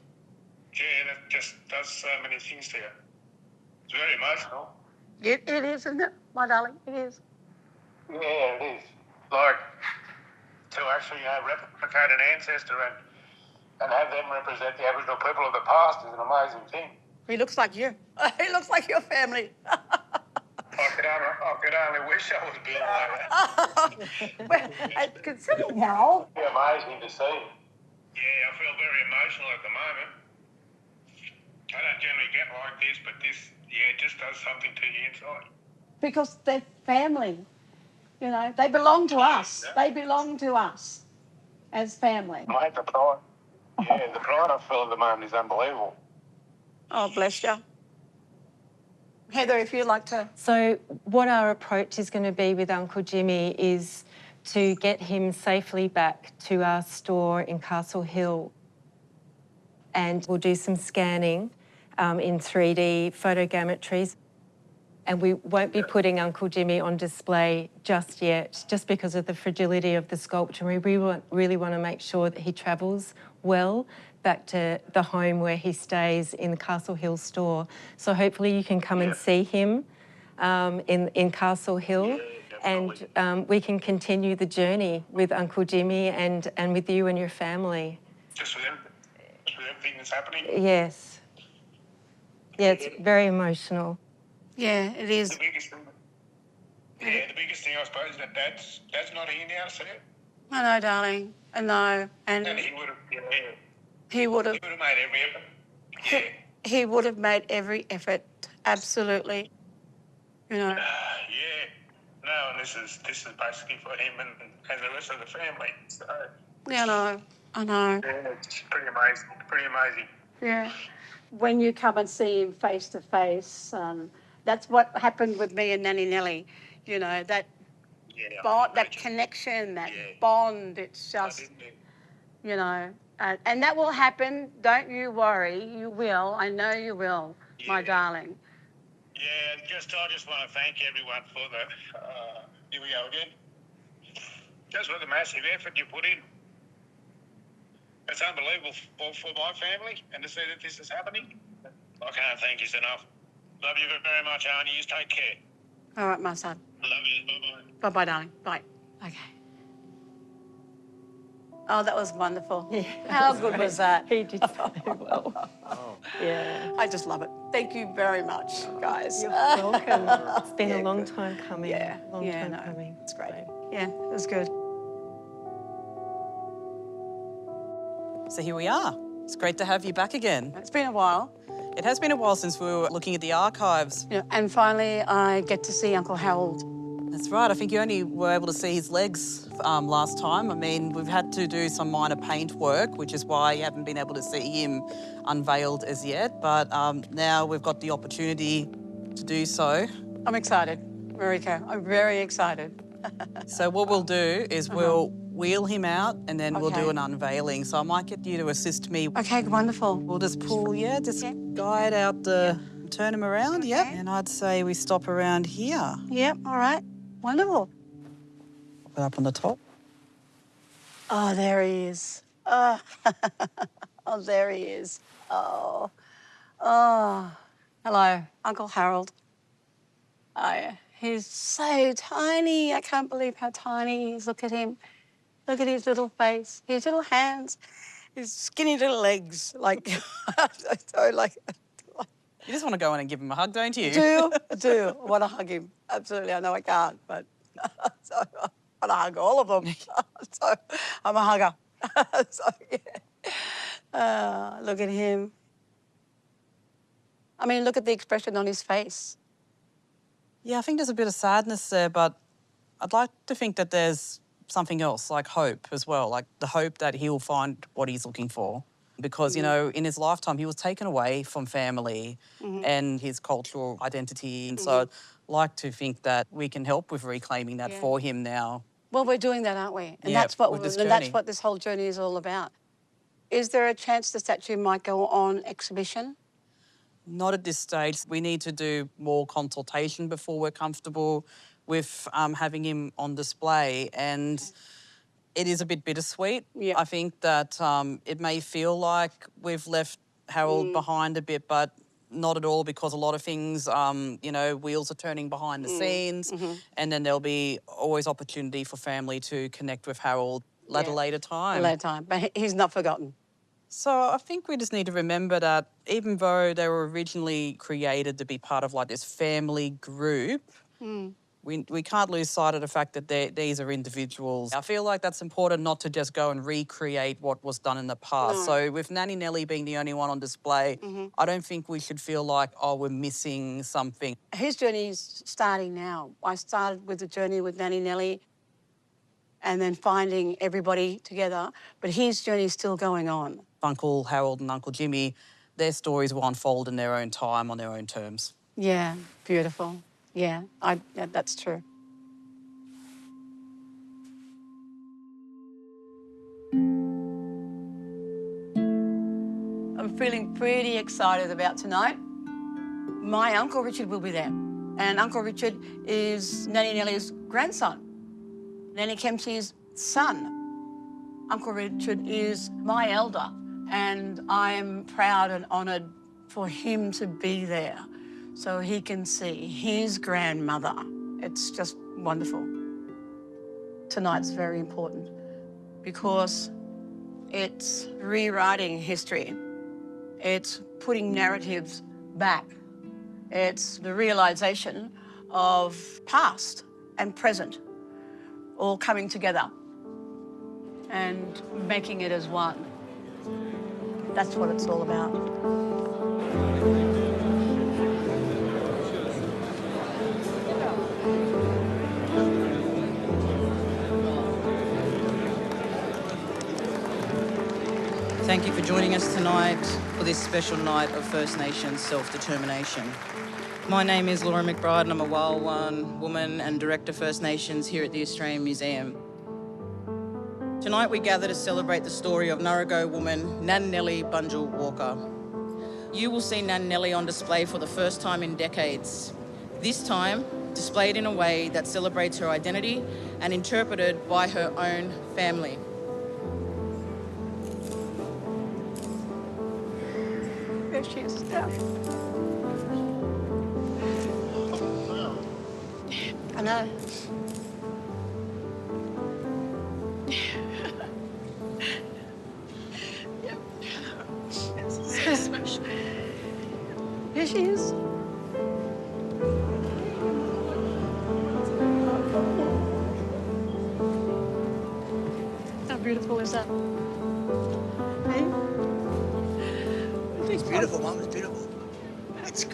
Yeah, that just does so many things to you. It's very emotional. It is, isn't it, my darling? It is. Yeah, it is. Like, to actually replicate an ancestor and have them represent the Aboriginal people of the past is an amazing thing. He looks like you. He looks like your family. I could only wish I was being like that. Well, consider now. It's amazing to see. Yeah, I feel very emotional at the moment. I don't generally get like this, but this, yeah, it just does something to you inside. Because they're family. You know, they belong to us. They belong to us as family. Mate, the pride. Yeah, the pride I feel at the moment is unbelievable. Oh, bless you. Heather, if you'd like to. So what our approach is going to be with Uncle Jimmy is to get him safely back to our store in Castle Hill. And we'll do some scanning in 3D photogrammetries. And we won't be putting Uncle Jimmy on display just yet, just because of the fragility of the sculpture. We really want to make sure that he travels well back to the home where he stays in the Castle Hill store. So hopefully you can come and see him in Castle Hill, and we can continue the journey with Uncle Jimmy and with you and your family. Just with everything that's happening? Yes. Yeah, it's very emotional. Yeah, it is. The biggest thing, the biggest thing I suppose is that Dad's not here now, so. I know, darling. I know. And he would have, he would have made every effort. He would have made every effort. Absolutely. You know. No, and this is basically for him and the rest of the family. So. Yeah, I know. Yeah, it's pretty amazing. Pretty amazing. Yeah. When you come and see him face to face, that's what happened with me and Nanny Nellie. You know, that bond, that connection, that bond, it's just, you know, and that will happen. Don't you worry. You will. I know you will, my darling. Yeah, I just want to thank everyone for the, here we go again, just for the massive effort you put in. It's unbelievable for my family, and to see that this is happening, I can't thank you enough. Love you very much, Arnie. You take care. All right, my son. Love you. Bye-bye. Bye-bye, darling. Bye. Okay. Oh, that was wonderful. Yeah, how good was that? He did so well. Yeah. I just love it. Thank you very much, guys. You're welcome. It's been a long time coming. Yeah. Long time coming. It's great. Yeah, it was good. So here we are. It's great to have you back again. It's been a while. It has been a while since we were looking at the archives. Yeah, and finally I get to see Uncle Harold. That's right. I think you only were able to see his legs last time. I mean, we've had to do some minor paint work, which is why you haven't been able to see him unveiled as yet. But now we've got the opportunity to do so. I'm excited, Marika. I'm very excited. So what we'll do is we'll wheel him out and then we'll do an unveiling. So I might get you to assist me. Okay, wonderful. We'll just pull, just guide out the, turn him around, yep. And I'd say we stop around here. Yep, all right. Wonderful. Put it up on the top. Oh, there he is. Oh, oh, there he is. Oh, oh. Hello, Uncle Harold. Oh, yeah. He's so tiny. I can't believe how tiny he is. Look at him. Look at his little face, his little hands, his skinny little legs. Like, so like. You just want to go in and give him a hug, don't you? I do. I want to hug him. Absolutely. I know I can't, but so I want to hug all of them. So I'm a hugger. So, yeah. Look at him. I mean, look at the expression on his face. Yeah, I think there's a bit of sadness there, but I'd like to think that there's something else, like hope as well, like the hope that he'll find what he's looking for. Because, you know, in his lifetime, he was taken away from family and his cultural identity. And so I'd like to think that we can help with reclaiming that for him now. Well, we're doing that, aren't we? And that's what this whole journey is all about. Is there a chance the statue might go on exhibition? Not at this stage. We need to do more consultation before we're comfortable with having him on display. And it is a bit bittersweet. Yeah. I think that it may feel like we've left Harold behind a bit, but not at all, because a lot of things, you know, wheels are turning behind the scenes, and then there'll be always opportunity for family to connect with Harold at a later time. A later time, but he's not forgotten. So I think we just need to remember that even though they were originally created to be part of like this family group, we can't lose sight of the fact that these are individuals. I feel like that's important, not to just go and recreate what was done in the past. No. So with Nanny Nellie being the only one on display, I don't think we should feel like, oh, we're missing something. His journey's starting now. I started with the journey with Nanny Nellie and then finding everybody together, but his journey's still going on. Uncle Harold and Uncle Jimmy, their stories will unfold in their own time, on their own terms. Yeah, beautiful. Yeah, that's true. I'm feeling pretty excited about tonight. My Uncle Richard will be there. And Uncle Richard is Nanny Nellie's grandson, Nanny Kempsey's son. Uncle Richard is my elder, And I'm proud and honoured for him to be there so he can see his grandmother. It's just wonderful. Tonight's very important because it's rewriting history. It's putting narratives back. It's the realisation of past and present all coming together and making it as one. That's what it's all about. Thank you for joining us tonight for this special night of First Nations self-determination. My name is Laura McBride and I'm a Walwan woman and Director First Nations here at the Australian Museum. Tonight we gather to celebrate the story of Ngurrgo woman Nanny Nellie Bunjil Walker. You will see Nanny Nellie on display for the first time in decades. This time, displayed in a way that celebrates her identity and interpreted by her own family. There she is now. I know. Yep. It's so special. Here she is. How beautiful is that? Hey? It's beautiful, Mum. It's beautiful.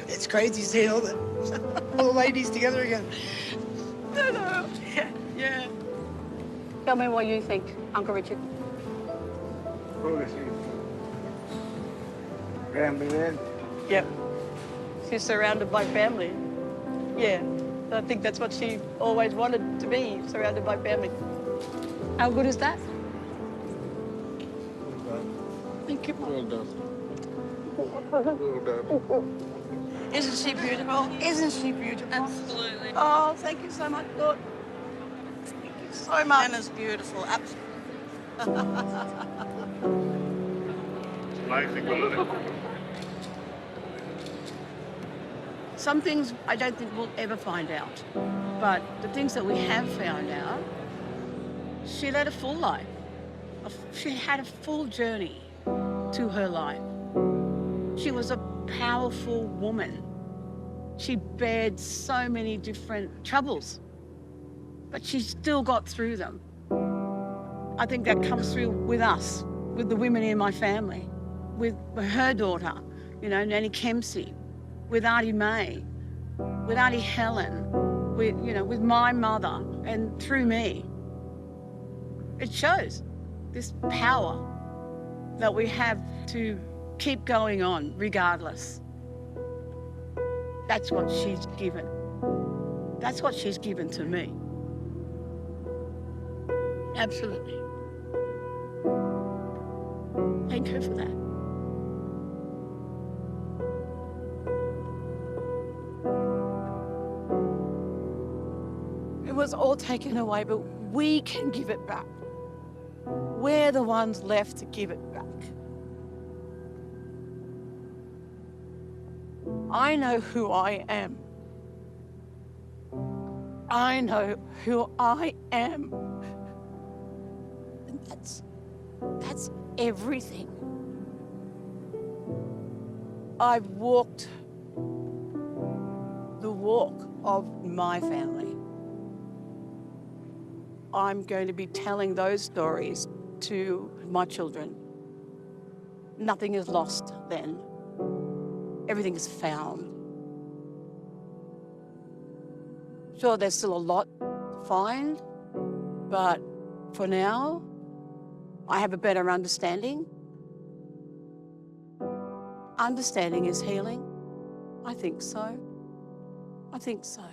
It's crazy seeing all the ladies together again. I know. Yeah. Tell me what you think, Uncle Richard. Family then? Yep. She's surrounded by family. Yeah. I think that's what she always wanted to be, surrounded by family. How good is that? Thank you. Well done. Isn't she beautiful? Isn't she beautiful? Absolutely. Oh, thank you so much, Lord. Thank you so much. Anna's beautiful, absolutely. Some things I don't think we'll ever find out. But the things that we have found out, she led a full life. She had a full journey to her life. She was a powerful woman. She bared so many different troubles, but she still got through them. I think that comes through with us, with the women in my family, with her daughter, you know, Nanny Kempsey, with Auntie May, with Auntie Helen, with my mother, and through me. It shows this power that we have to keep going on regardless. That's what she's given. That's what she's given to me. Absolutely. Thank her for that. It was all taken away, but we can give it back. We're the ones left to give it back. I know who I am. I know who I am. And that's everything. I've walked the walk of my family. I'm going to be telling those stories to my children. Nothing is lost then. Everything is found. Sure, there's still a lot to find, but for now, I have a better understanding. Understanding is healing. I think so. I think so.